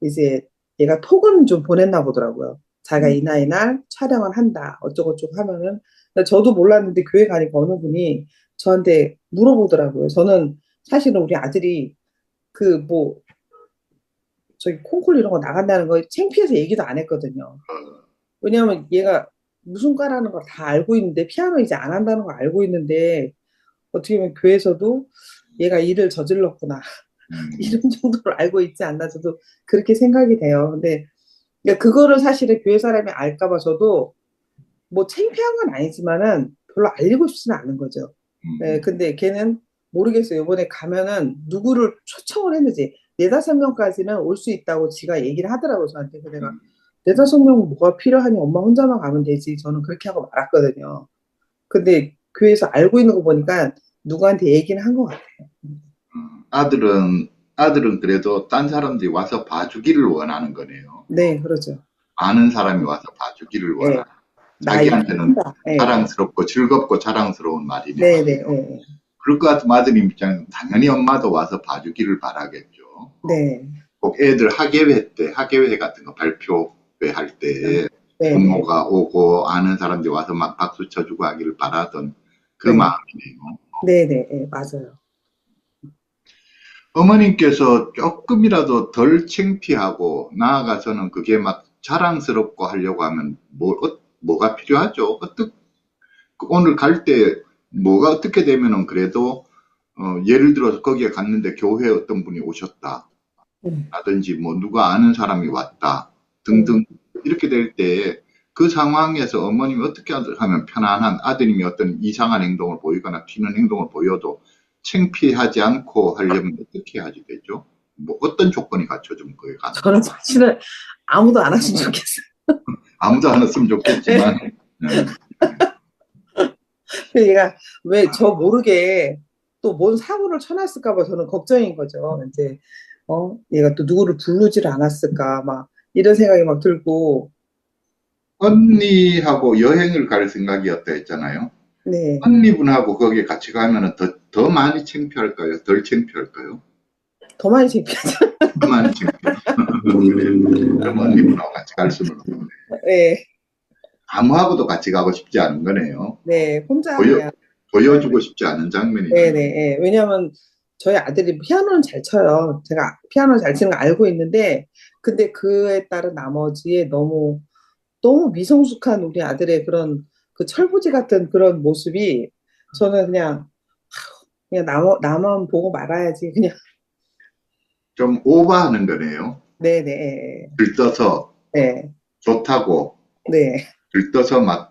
[SPEAKER 5] 이제 얘가 톡은 좀 보냈나 보더라고요. 자기가 이 나이 날 촬영을 한다. 어쩌고저쩌고 하면은. 근데 저도 몰랐는데 교회 가니까 어느 분이 저한테 물어보더라고요. 저는 사실은 우리 아들이 그 뭐 저기 콩쿨 이런 거 나간다는 거 창피해서 얘기도 안 했거든요. 왜냐하면 얘가 무슨 과라는 걸 다 알고 있는데 피아노 이제 안 한다는 걸 알고 있는데 어떻게 보면 교회에서도 얘가 일을 저질렀구나. 이런 정도로 알고 있지 않나 저도 그렇게 생각이 돼요. 근데 그러니까 그거를 사실은 교회 사람이 알까봐 저도 뭐 창피한 건 아니지만은 별로 알리고 싶지는 않은 거죠. 네, 근데 걔는 모르겠어요. 이번에 가면은 누구를 초청을 했는지 네다섯 명까지는 올 수 있다고 지가 얘기를 하더라고요. 저한테. 그래서 내가 네다섯 명은 뭐가 필요하니 엄마 혼자만 가면 되지. 저는 그렇게 하고 말았거든요. 근데 교회에서 알고 있는 거 보니까 누구한테 얘기는 한 것 같아요.
[SPEAKER 2] 아들은 그래도 딴 사람들이 와서 봐주기를 원하는 거네요.
[SPEAKER 5] 네, 그러죠.
[SPEAKER 2] 아는 사람이 와서 봐주기를
[SPEAKER 5] 네,
[SPEAKER 2] 원하는.
[SPEAKER 5] 나 이거
[SPEAKER 2] 자기한테는
[SPEAKER 5] 한다. 네,
[SPEAKER 2] 자랑스럽고 즐겁고 자랑스러운 말이네요.
[SPEAKER 5] 네, 네, 네.
[SPEAKER 2] 그럴 것 같으면 아드님 입장에서 당연히 엄마도 와서 봐주기를 바라겠죠.
[SPEAKER 5] 네,
[SPEAKER 2] 꼭 애들 학예회 같은 거 발표회 할 때
[SPEAKER 5] 네, 네,
[SPEAKER 2] 부모가 오고 아는 사람들이 와서 막 박수 쳐주고 하기를 바라던 그
[SPEAKER 5] 네,
[SPEAKER 2] 마음이네요.
[SPEAKER 5] 네, 네, 네, 맞아요.
[SPEAKER 2] 어머님께서 조금이라도 덜 창피하고 나아가서는 그게 막 자랑스럽고 하려고 하면 뭐가 필요하죠? 오늘 갈 때 뭐가 어떻게 되면은 그래도 예를 들어서 거기에 갔는데 교회에 어떤 분이 오셨다. 라든지 뭐 누가 아는 사람이 왔다. 등등 이렇게 될 때 그 상황에서 어머님이 어떻게 하면 편안한 아드님이 어떤 이상한 행동을 보이거나 튀는 행동을 보여도 창피하지 않고 하려면 어떻게 하지 되죠? 뭐 어떤 조건이 갖춰지면 그게 가능해요?
[SPEAKER 5] 저는 사실은 아무도 안 왔으면 좋겠어요.
[SPEAKER 2] 아무도 안 했으면 좋겠지만
[SPEAKER 5] 얘가 왜 저 모르게 또 뭔 사고를 쳐놨을까 봐 저는 걱정인 거죠. 이제 얘가 또 누구를 부르지를 않았을까 막 이런 생각이 막 들고.
[SPEAKER 2] 언니하고 여행을 갈 생각이었다 했잖아요.
[SPEAKER 5] 네,
[SPEAKER 2] 언니분하고 거기에 같이 가면은 더 많이 창피할까요? 덜 창피할까요?
[SPEAKER 5] 더 많이 창피하죠.
[SPEAKER 2] 더 많이 창피해요. 그럼 언니분하고 같이 갈 수는 없는데.
[SPEAKER 5] 네,
[SPEAKER 2] 아무하고도 같이 가고 싶지 않은 거네요.
[SPEAKER 5] 네, 혼자
[SPEAKER 2] 보여,
[SPEAKER 5] 그냥.
[SPEAKER 2] 보여주고 싶지 않은 장면이네요.
[SPEAKER 5] 네, 네, 네. 왜냐면 저희 아들이 피아노는 잘 쳐요. 제가 피아노 잘 치는 거 알고 있는데, 근데 그에 따른 나머지에 너무 너무 미성숙한 우리 아들의 그런 그 철부지 같은 그런 모습이 저는 그냥 나만 보고 말아야지. 그냥.
[SPEAKER 2] 좀 오버하는 거네요.
[SPEAKER 5] 네네.
[SPEAKER 2] 들떠서
[SPEAKER 5] 네.
[SPEAKER 2] 좋다고
[SPEAKER 5] 네.
[SPEAKER 2] 들떠서 막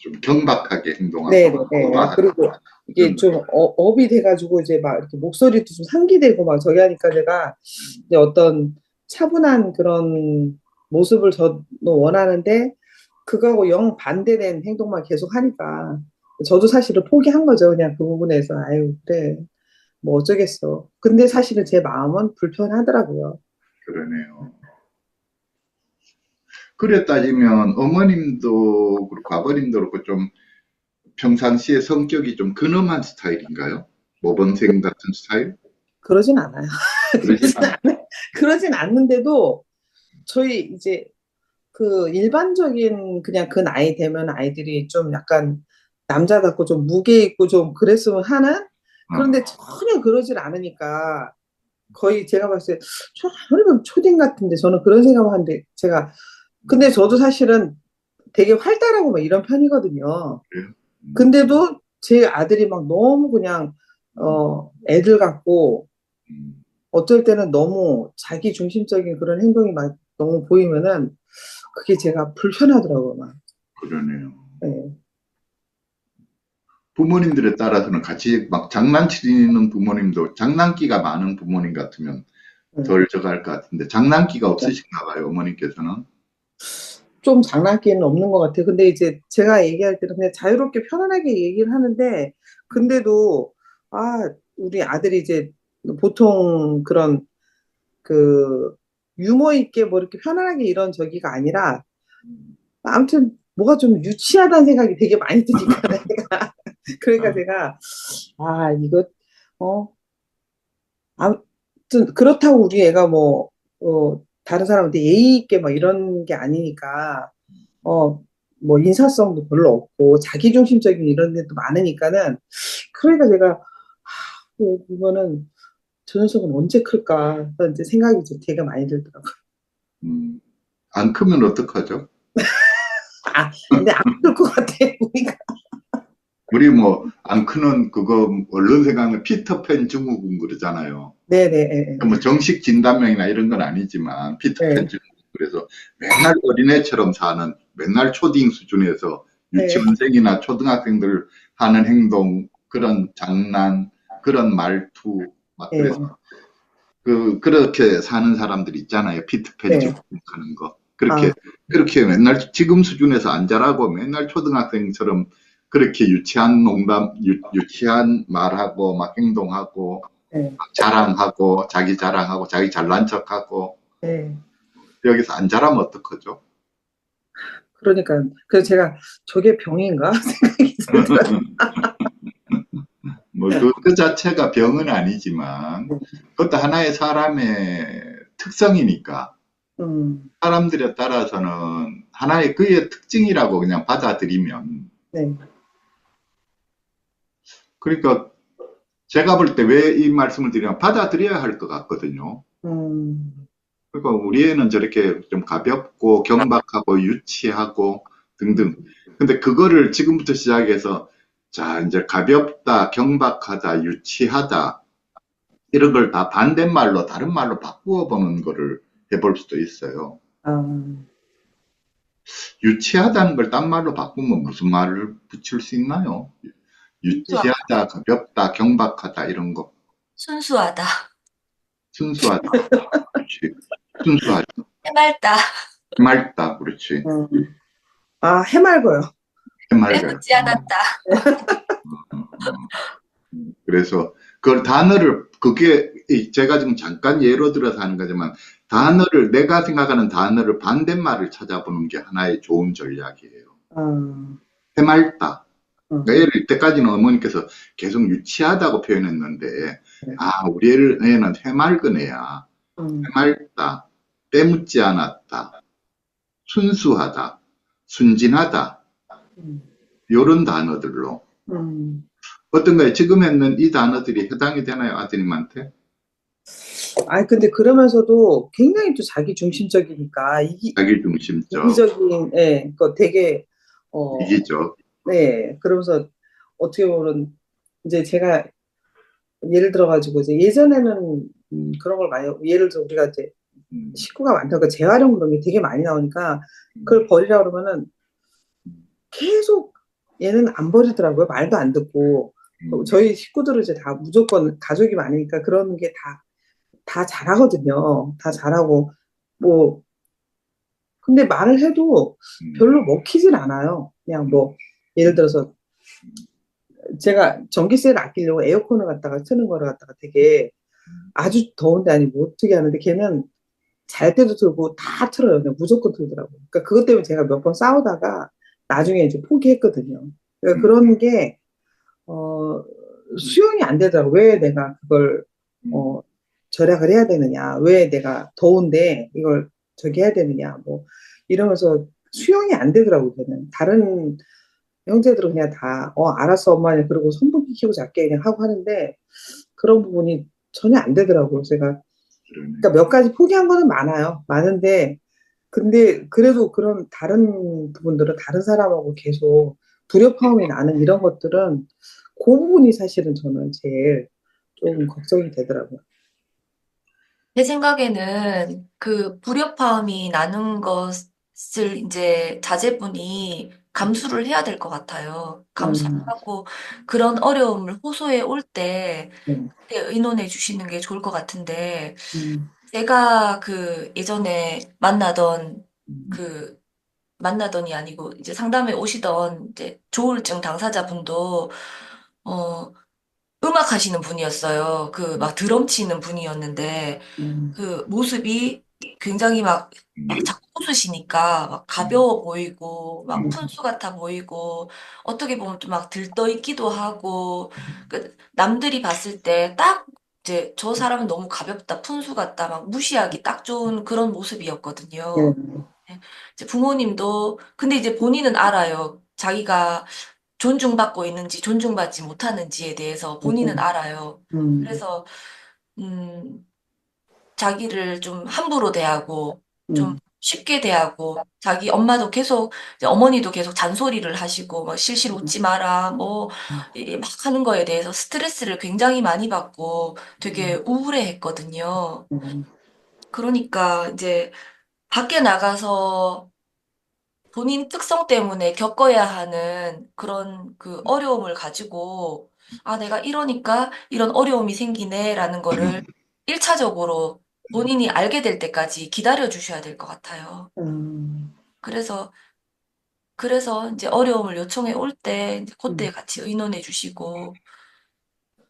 [SPEAKER 2] 좀 경박하게 행동하고
[SPEAKER 5] 네네.
[SPEAKER 2] 오버하는
[SPEAKER 5] 그리고 이게 좀 업이 돼가지고 이제 막 이렇게 목소리도 좀 상기되고 막 저기 하니까 제가 이제 어떤 차분한 그런 모습을 저도 원하는데 그거하고 영 반대된 행동만 계속 하니까 저도 사실은 포기한 거죠. 그냥 그 부분에서 아유 그래 뭐 어쩌겠어. 근데 사실은 제 마음은 불편하더라고요.
[SPEAKER 2] 그러네요. 그래 따지면 어머님도 그렇고 아버님도 그렇고 좀 평상시에 성격이 좀 근엄한 스타일인가요? 모범생 같은 스타일?
[SPEAKER 5] 그러진 않아요.
[SPEAKER 2] 그러지 않아요.
[SPEAKER 5] 그러진 않는데도 저희 이제 그 일반적인 그냥 그 나이 되면 아이들이 좀 약간 남자답고 좀 무게 있고 좀 그랬으면 하는. 그런데 전혀 그러질 않으니까 거의 제가 봤을 때 아무래도 초딩 같은데 저는 그런 생각을 하는데 근데 저도 사실은 되게 활달하고 막 이런 편이거든요.
[SPEAKER 2] 그래요?
[SPEAKER 5] 근데도 제 아들이 막 너무 그냥 애들 같고 어떨 때는 너무 자기 중심적인 그런 행동이 막 너무 보이면은 그게 제가 불편하더라고요, 막.
[SPEAKER 2] 그러네요.
[SPEAKER 5] 네.
[SPEAKER 2] 부모님들에 따라서는 같이 막 장난치는 부모님도 장난기가 많은 부모님 같으면 덜 저갈 것 같은데 장난기가 없으신가 봐요, 어머님께서는.
[SPEAKER 5] 좀 장난기는 없는 것 같아요. 근데 이제 제가 얘기할 때는 그냥 자유롭게 편안하게 얘기를 하는데, 근데도, 아, 우리 아들이 이제 보통 그런 그 유머 있게 뭐 이렇게 편안하게 이런 저기가 아니라, 아무튼 뭐가 좀 유치하다는 생각이 되게 많이 드니까 내가. 그러니까 제가, 아, 이거, 어, 아무튼 그렇다고 우리 애가 뭐, 다른 사람한테 예의 있게 막 이런 게 아니니까, 어, 뭐 인사성도 별로 없고 자기중심적인 이런 데도 많으니까는 그러니까 제가 이거는 저 녀석은 언제 클까 이제 생각이 이제 되게 많이 들더라고요.
[SPEAKER 2] 음, 안 크면 어떡하죠?
[SPEAKER 5] 아, 근데 안 클 것 같아 보니까.
[SPEAKER 2] 우리 뭐, 안 크는 그거, 얼른 생각하면 피터팬 증후군 그러잖아요.
[SPEAKER 5] 네네, 예,
[SPEAKER 2] 뭐 정식 진단명이나 이런 건 아니지만, 피터팬
[SPEAKER 5] 예,
[SPEAKER 2] 증후군. 그래서 맨날 어린애처럼 사는, 맨날 초딩 수준에서
[SPEAKER 5] 예,
[SPEAKER 2] 유치원생이나 초등학생들 하는 행동, 그런 장난, 그런 말투, 막
[SPEAKER 5] 예,
[SPEAKER 2] 그래서 그렇게 사는 사람들 있잖아요. 피트팬
[SPEAKER 5] 네.
[SPEAKER 2] 증후군하는 거.
[SPEAKER 5] 아,
[SPEAKER 2] 그렇게 맨날 지금 수준에서 안 자라고 맨날 초등학생처럼 그렇게 유치한 농담, 유치한 말하고 막 행동하고
[SPEAKER 5] 예,
[SPEAKER 2] 막 자랑하고 자기 잘난 척하고
[SPEAKER 5] 예.
[SPEAKER 2] 여기서 안 자라면 어떡하죠?
[SPEAKER 5] 그러니까 그래서 제가 저게 병인가 생각이 들더라고요.
[SPEAKER 2] 뭐 그 자체가 병은 아니지만 그것도 하나의 사람의 특성이니까
[SPEAKER 5] 음,
[SPEAKER 2] 사람들에 따라서는 하나의 그의 특징이라고 그냥 받아들이면
[SPEAKER 5] 네,
[SPEAKER 2] 그러니까 제가 볼 때 왜 이 말씀을 드리냐면 받아들여야 할 것 같거든요.
[SPEAKER 5] 음,
[SPEAKER 2] 그러니까 우리 애는 저렇게 좀 가볍고 경박하고 유치하고 등등. 근데 그거를 지금부터 시작해서 자, 이제 가볍다, 경박하다, 유치하다 이런 걸 다 반대말로 다른 말로 바꾸어 보는 거를 해볼 수도 있어요.
[SPEAKER 5] 아,
[SPEAKER 2] 유치하다는 걸 딴 말로 바꾸면 무슨 말을 붙일 수 있나요?
[SPEAKER 1] 순수하다.
[SPEAKER 2] 유치하다, 가볍다, 경박하다 이런 거.
[SPEAKER 1] 순수하다.
[SPEAKER 2] 순수하다. 그렇지. 순수하다.
[SPEAKER 1] 해맑다.
[SPEAKER 2] 맑다. 그렇지.
[SPEAKER 5] 음, 아, 해맑어요.
[SPEAKER 2] 해맑아요.
[SPEAKER 1] 빼먹지 않았다.
[SPEAKER 2] 그래서 그 단어를 그게 제가 지금 잠깐 예로 들어서 하는 거지만 단어를 내가 생각하는 단어를 반대말을 찾아보는 게 하나의 좋은 전략이에요.
[SPEAKER 5] 아,
[SPEAKER 2] 해맑다.
[SPEAKER 5] 어,
[SPEAKER 2] 그러니까 애를 이때까지는 어머니께서 계속 유치하다고 표현했는데
[SPEAKER 5] 네.
[SPEAKER 2] 아 우리 애는 해맑은 애야.
[SPEAKER 5] 음,
[SPEAKER 2] 해맑다. 때묻지 않았다. 순수하다. 순진하다.
[SPEAKER 5] 음,
[SPEAKER 2] 이런 단어들로
[SPEAKER 5] 음.
[SPEAKER 2] 어떤가요? 지금 했는 이 단어들이 해당이 되나요, 아드님한테?
[SPEAKER 5] 아니, 근데 그러면서도 굉장히 또 자기 중심적이니까,
[SPEAKER 2] 자기중심적,
[SPEAKER 5] 이기적인, 예, 그 되게, 어,
[SPEAKER 2] 이기적.
[SPEAKER 5] 네, 그러면서 어떻게 보면, 이제 제가 예를 들어가지고, 이제 예전에는 그런 걸 많이, 예를 들어 우리가 이제
[SPEAKER 2] 음,
[SPEAKER 5] 식구가 많다고 재활용 그런 게 되게 많이 나오니까, 그걸 버리라 그러면은 계속 얘는 안 버리더라고요. 말도 안 듣고.
[SPEAKER 2] 음,
[SPEAKER 5] 저희 식구들은 이제 다 무조건 가족이 많으니까 그런 게 다 잘하거든요. 다 잘하고, 뭐, 근데 말을 해도
[SPEAKER 2] 음,
[SPEAKER 5] 별로 먹히질 않아요. 그냥 뭐, 예를 들어서 제가 전기세를 아끼려고 에어컨을 갖다가 트는 거를 갖다가 되게 아주 더운데 아니고 어떻게 하는데 걔는 잘 때도 틀고 다 틀어요. 그냥 무조건 틀더라고요. 그러니까 그것 때문에 제가 몇 번 싸우다가 나중에 이제 포기했거든요. 그러니까
[SPEAKER 2] 음,
[SPEAKER 5] 그런 게, 어, 수용이 안 되더라고요. 왜 내가 그걸,
[SPEAKER 2] 음,
[SPEAKER 5] 어, 절약을 해야 되느냐. 왜 내가 더운데 이걸 저기 해야 되느냐. 뭐, 이러면서 수용이 안 되더라고요. 저는. 다른 형제들은 그냥 다, 알았어, 엄마. 그러고 선풍기 켜고 잘게 그냥 하고 하는데 그런 부분이 전혀 안 되더라고요. 제가.
[SPEAKER 2] 그러네.
[SPEAKER 5] 그러니까 몇 가지 포기한 거는 많아요. 많은데, 근데 그래도 그런 다른 부분들은 다른 사람하고 계속 불협화음이 나는 이런 것들은 그 부분이 사실은 저는 제일 좀 걱정이 되더라고요.
[SPEAKER 1] 제 생각에는 그 불협화음이 나는 것을 이제 자제분이 감수를 해야 될 것 같아요. 감수를
[SPEAKER 5] 음,
[SPEAKER 1] 하고 그런 어려움을 호소해 올 때
[SPEAKER 5] 네,
[SPEAKER 1] 그때 의논해 주시는 게 좋을 것 같은데
[SPEAKER 5] 음,
[SPEAKER 1] 제가 그 예전에 만나던
[SPEAKER 2] 음,
[SPEAKER 1] 그 만나더니 아니고 이제 상담에 오시던 이제 조울증 당사자분도 어, 음악 하시는 분이었어요. 그 막 드럼 치는 분이었는데 그 모습이 굉장히 막 자꾸 웃으시니까 막 가벼워 보이고 막 푼수 같아 보이고 어떻게 보면 좀 막 들떠 있기도 하고 그 남들이 봤을 때 딱 이제 저 사람은 너무 가볍다, 푼수 같다, 막 무시하기 딱 좋은 그런
[SPEAKER 5] 네.
[SPEAKER 1] 모습이었거든요. 네. 이제 부모님도 근데 이제 본인은 알아요. 자기가 존중받고 있는지 존중받지 못하는지에 대해서 본인은 알아요.
[SPEAKER 5] 음,
[SPEAKER 1] 그래서 음, 자기를 좀 함부로 대하고 좀
[SPEAKER 5] 음,
[SPEAKER 1] 쉽게 대하고 자기 엄마도 계속 이제 어머니도 계속 잔소리를 하시고 뭐 실실 웃지 마라 뭐 막 하는 거에 대해서 스트레스를 굉장히 많이 받고 되게 우울해했거든요.
[SPEAKER 5] 음,
[SPEAKER 1] 그러니까 이제 밖에 나가서 본인 특성 때문에 겪어야 하는 그런 그 어려움을 가지고, 아, 내가 이러니까 이런 어려움이 생기네라는 거를 1차적으로 본인이 알게 될 때까지 기다려 주셔야 될 것 같아요.
[SPEAKER 5] 음,
[SPEAKER 1] 그래서, 그래서 이제 어려움을 요청해 올 때, 이제 그때
[SPEAKER 5] 음.
[SPEAKER 1] 같이 의논해 주시고,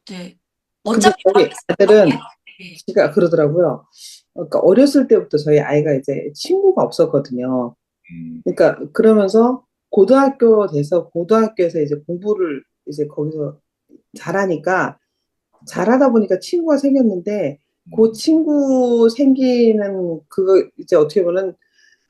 [SPEAKER 1] 이제,
[SPEAKER 5] 근데
[SPEAKER 1] 어차피
[SPEAKER 5] 저희
[SPEAKER 1] 밖에서
[SPEAKER 5] 아들은
[SPEAKER 1] 그렇게, 예.
[SPEAKER 5] 제가 그러더라고요. 그러니까 어렸을 때부터 저희 아이가 이제 친구가 없었거든요. 그러니까 그러면서 고등학교 돼서 고등학교에서 이제 공부를 이제 거기서 잘하니까 잘하다 보니까 친구가 생겼는데 그 친구 생기는 그거 이제 어떻게 보면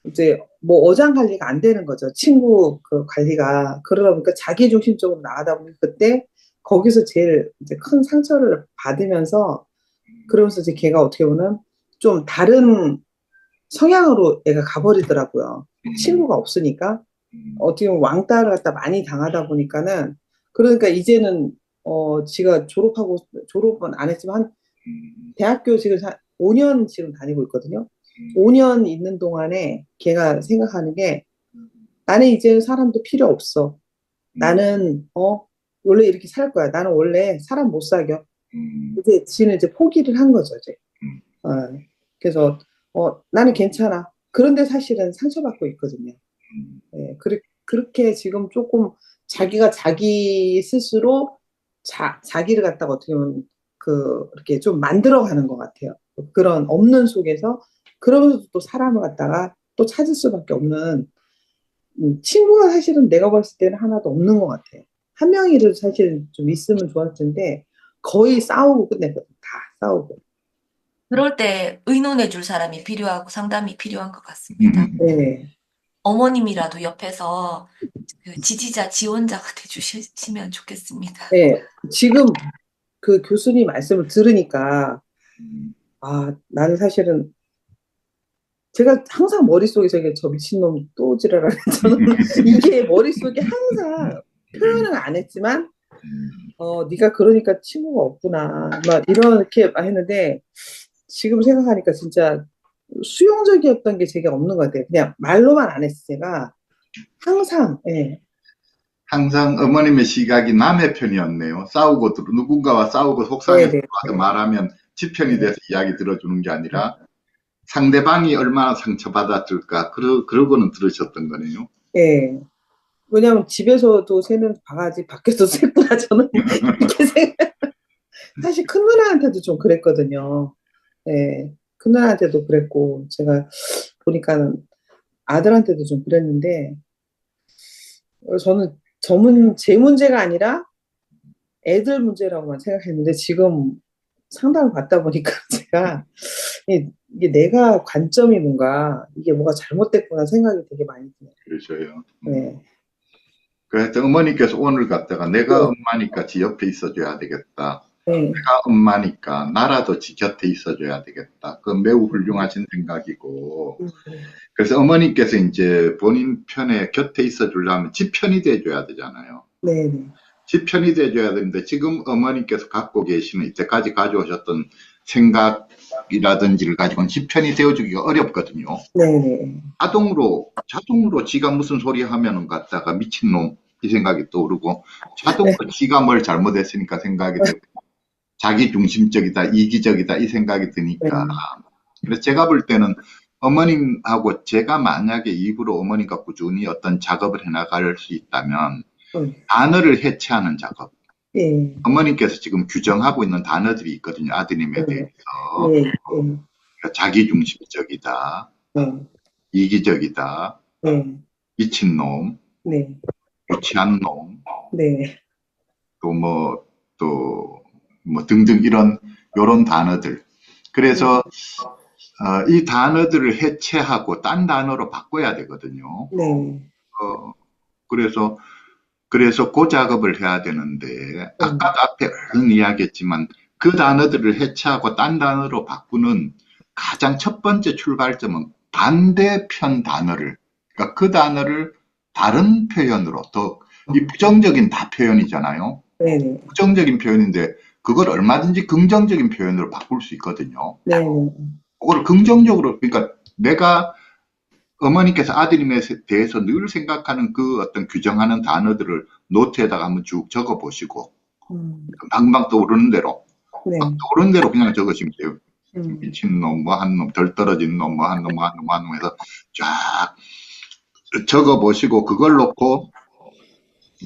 [SPEAKER 5] 이제 뭐 어장 관리가 안 되는 거죠. 친구 그 관리가. 그러다 보니까 자기 중심적으로 나가다 보니 그때 거기서 제일 이제 큰 상처를 받으면서 그러면서 이제 걔가 어떻게 보면 좀 다른 성향으로 애가 가버리더라고요. 친구가 없으니까. 어떻게 보면 왕따를 갖다 많이 당하다 보니까는 그러니까 이제는 지가 졸업은 안 했지만 한 대학교 지금 5년 지금 다니고 있거든요. 5년 있는 동안에 걔가 생각하는 게 나는 이제 사람도 필요 없어. 나는 원래 이렇게 살 거야. 나는 원래 사람 못 사겨. 이제 지는 이제 포기를 한 거죠, 이제. 어, 그래서 나는 괜찮아. 그런데 사실은 상처받고 있거든요. 예, 그렇게 지금 조금 자기가 자기 스스로 자기를 갖다가 어떻게 보면 이렇게 좀 만들어가는 것 같아요. 그런 없는 속에서 그러면서 또 사람을 갖다가 또 찾을 수밖에 없는 친구가 사실은 내가 봤을 때는 하나도 없는 것 같아요. 한 명이라도 사실 좀 있으면 좋았을 텐데 거의 싸우고 끝냈거든. 다 싸우고.
[SPEAKER 1] 그럴 때 의논해 줄 사람이 필요하고 상담이 필요한 것 같습니다.
[SPEAKER 5] 네,
[SPEAKER 1] 어머님이라도 옆에서 그 지지자, 지원자가 돼주시면 좋겠습니다.
[SPEAKER 5] 네. 지금 그 교수님 말씀을 들으니까 나는 사실은 제가 항상 머릿속에서 이게 저 미친놈 또 지랄하는 저는 이게 머릿속에 항상 표현은 안 했지만 네가 그러니까 친구가 없구나 막 이렇게 했는데 지금 생각하니까 진짜 수용적이었던 게 제게 없는 것 같아요. 그냥 말로만 안 했어 제가 항상 예.
[SPEAKER 2] 항상 어머님의 시각이 남의 편이었네요. 누군가와 싸우고 속상해서
[SPEAKER 5] 네네
[SPEAKER 2] 와서 말하면 지 편이 돼서 이야기 들어주는 게 아니라 상대방이 얼마나 상처받았을까, 그러고는 들으셨던 거네요.
[SPEAKER 5] 예. 왜냐하면 집에서도 새는 바가지 밖에서 샜구나 저는 이렇게 생각 사실 큰 누나한테도 좀 그랬거든요. 예, 큰 누나한테도 그랬고 제가 보니까는 아들한테도 좀 그랬는데 저는 제 문제가 아니라 애들 문제라고만 생각했는데 지금 상담을 받다 보니까 제가 이게 내가 관점이 이게 뭐가 잘못됐구나 생각이 되게 많이 드네요.
[SPEAKER 2] 그러셔요.
[SPEAKER 5] 네.
[SPEAKER 2] 그래서 어머니께서 오늘 갖다가 내가
[SPEAKER 5] 네.
[SPEAKER 2] 엄마니까 지 옆에 있어줘야 되겠다.
[SPEAKER 5] 네.
[SPEAKER 2] 내가 엄마니까 나라도 지 곁에 있어줘야 되겠다. 그건 매우 훌륭하신 생각이고. 그래서 어머니께서 이제 본인 편에 곁에 있어주려면 지 편이 돼줘야 되잖아요.
[SPEAKER 5] 네. 네.
[SPEAKER 2] 지 편이 돼줘야 되는데 지금 어머니께서 갖고 계시는 이때까지 가져오셨던 생각이라든지를 가지고는 지 편이 되어주기가 어렵거든요.
[SPEAKER 5] 네. 네.
[SPEAKER 2] 자동으로 지가 무슨 소리 하면은 갖다가 미친놈 이 생각이 떠오르고 자동으로 지가 뭘 잘못했으니까 생각이 되고 자기 중심적이다, 이기적이다 이 생각이
[SPEAKER 5] 네.
[SPEAKER 2] 드니까 그래서 제가 볼 때는 어머님하고 제가 만약에 입으로 어머님과 꾸준히 어떤 작업을 해나갈 수 있다면 단어를 해체하는 작업.
[SPEAKER 5] 예,
[SPEAKER 2] 어머님께서 지금 규정하고 있는 단어들이 있거든요. 아드님에 대해서.
[SPEAKER 5] 예, 예,
[SPEAKER 2] 그러니까 자기중심적이다,
[SPEAKER 5] 예,
[SPEAKER 2] 이기적이다,
[SPEAKER 5] 예,
[SPEAKER 2] 미친놈,
[SPEAKER 5] 네,
[SPEAKER 2] 유치한 놈,
[SPEAKER 5] 네,
[SPEAKER 2] 또 뭐 등등 요런 단어들. 그래서 이 단어들을 해체하고 딴 단어로 바꿔야 되거든요.
[SPEAKER 5] 네,
[SPEAKER 2] 어, 그래서 그 작업을 해야 되는데, 아까도 앞에 얼른 이야기했지만, 그 단어들을 해체하고 딴 단어로 바꾸는 가장 첫 번째 출발점은 반대편 단어를, 그러니까 그 단어를 다른 표현으로, 이 부정적인 다 표현이잖아요.
[SPEAKER 5] 네, 네,
[SPEAKER 2] 부정적인 표현인데, 그걸 얼마든지 긍정적인 표현으로 바꿀 수 있거든요.
[SPEAKER 5] 네,
[SPEAKER 2] 그걸 긍정적으로, 그러니까 내가 어머니께서 아드님에 대해서 늘 생각하는 그 어떤 규정하는 단어들을 노트에다가 한번 쭉 적어 보시고, 방방 떠오르는 대로,
[SPEAKER 5] 네,
[SPEAKER 2] 막 떠오르는 대로 그냥 적으시면 돼요.
[SPEAKER 5] 음,
[SPEAKER 2] 미친놈, 뭐 한 놈, 덜 떨어진 놈, 뭐 한 놈, 뭐 한 놈, 뭐 한 놈 해서 쫙 적어 보시고, 그걸 놓고,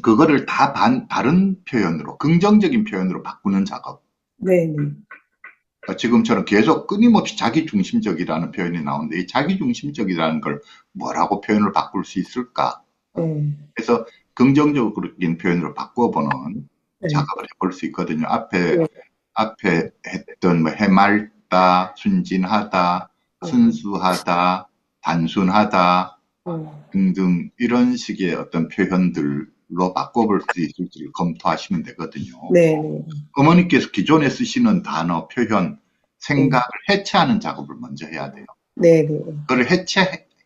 [SPEAKER 2] 그거를 다 다른 표현으로, 긍정적인 표현으로 바꾸는 작업.
[SPEAKER 5] 네, 네,
[SPEAKER 2] 지금처럼 계속 끊임없이 자기중심적이라는 표현이 나오는데, 이 자기중심적이라는 걸 뭐라고 표현을 바꿀 수 있을까?
[SPEAKER 5] 네,
[SPEAKER 2] 그래서 긍정적인 표현으로 바꿔보는
[SPEAKER 5] 네,
[SPEAKER 2] 작업을 해볼 수 있거든요.
[SPEAKER 5] 네,
[SPEAKER 2] 앞에 했던 뭐 해맑다, 순진하다, 순수하다, 단순하다 등등 이런 식의 어떤 표현들로 바꿔볼 수 있을지를 검토하시면 되거든요.
[SPEAKER 5] 네, 네,
[SPEAKER 2] 어머니께서 기존에 쓰시는 단어, 표현, 생각을 해체하는 작업을 먼저 해야 돼요.
[SPEAKER 5] 네, 네,
[SPEAKER 2] 그걸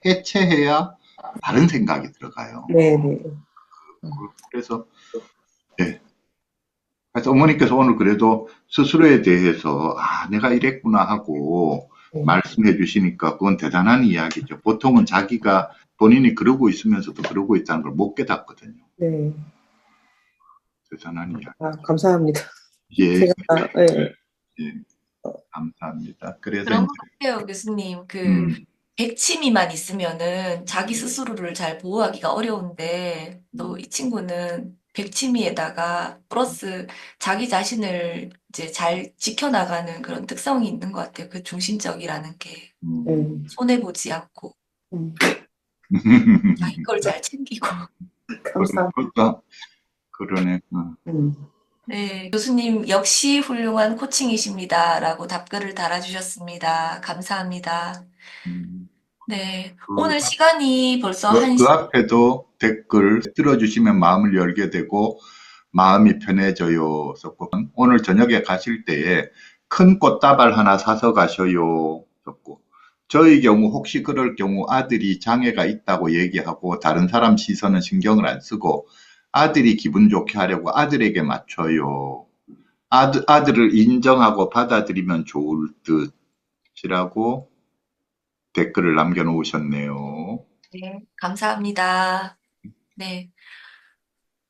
[SPEAKER 2] 해체해야 다른 생각이 들어가요.
[SPEAKER 5] 네, 네,
[SPEAKER 2] 그래서 예. 그래서 어머니께서 오늘 그래도 스스로에 대해서 내가 이랬구나 하고 말씀해 주시니까 그건 대단한 이야기죠. 보통은 자기가 본인이 그러고 있으면서도 그러고 있다는 걸 못 깨닫거든요.
[SPEAKER 5] 네.
[SPEAKER 2] 대단한 이야기.
[SPEAKER 5] 감사합니다.
[SPEAKER 2] 예,
[SPEAKER 5] 제가, 예,
[SPEAKER 2] 예, 감사합니다. 그래서
[SPEAKER 1] 그런 것
[SPEAKER 2] 이제
[SPEAKER 1] 같아요, 교수님.
[SPEAKER 2] 음,
[SPEAKER 1] 백치미만 있으면은 자기 스스로를 잘 보호하기가 어려운데, 또 이 친구는 백치미에다가 플러스 자기 자신을 이제 잘 지켜나가는 그런 특성이 있는 것 같아요. 그 중심적이라는 게. 손해보지 않고, 자기 걸 잘 챙기고.
[SPEAKER 5] 감사합니다.
[SPEAKER 2] 그러네.
[SPEAKER 1] 네, 교수님 역시 훌륭한 코칭이십니다라고 답글을 달아주셨습니다. 감사합니다. 네, 오늘 시간이 벌써
[SPEAKER 2] 그 앞에도 댓글 들어주시면 마음을 열게 되고 마음이 편해져요. 썼고 오늘 저녁에 가실 때에 큰 꽃다발 하나 사서 가셔요. 썼고 저의 경우 혹시 그럴 경우 아들이 장애가 있다고 얘기하고 다른 사람 시선은 신경을 안 쓰고 아들이 기분 좋게 하려고 아들에게 맞춰요. 아들을 인정하고 받아들이면 좋을 듯이라고 댓글을 남겨놓으셨네요.
[SPEAKER 1] 네, 감사합니다. 네.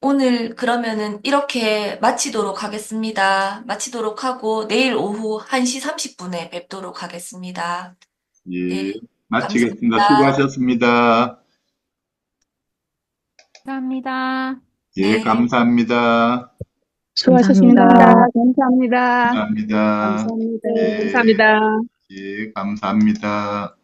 [SPEAKER 1] 오늘 그러면은 이렇게 마치도록 하겠습니다. 마치도록 하고 내일 오후 1시 30분에 뵙도록 하겠습니다.
[SPEAKER 2] 예,
[SPEAKER 1] 네,
[SPEAKER 2] 마치겠습니다.
[SPEAKER 1] 감사합니다.
[SPEAKER 2] 수고하셨습니다.
[SPEAKER 6] 감사합니다.
[SPEAKER 2] 예,
[SPEAKER 1] 네.
[SPEAKER 2] 감사합니다.
[SPEAKER 4] 수고하셨습니다. 감사합니다.
[SPEAKER 2] 감사합니다.
[SPEAKER 4] 감사합니다.
[SPEAKER 2] 예,
[SPEAKER 7] 감사합니다.
[SPEAKER 2] 예, 감사합니다.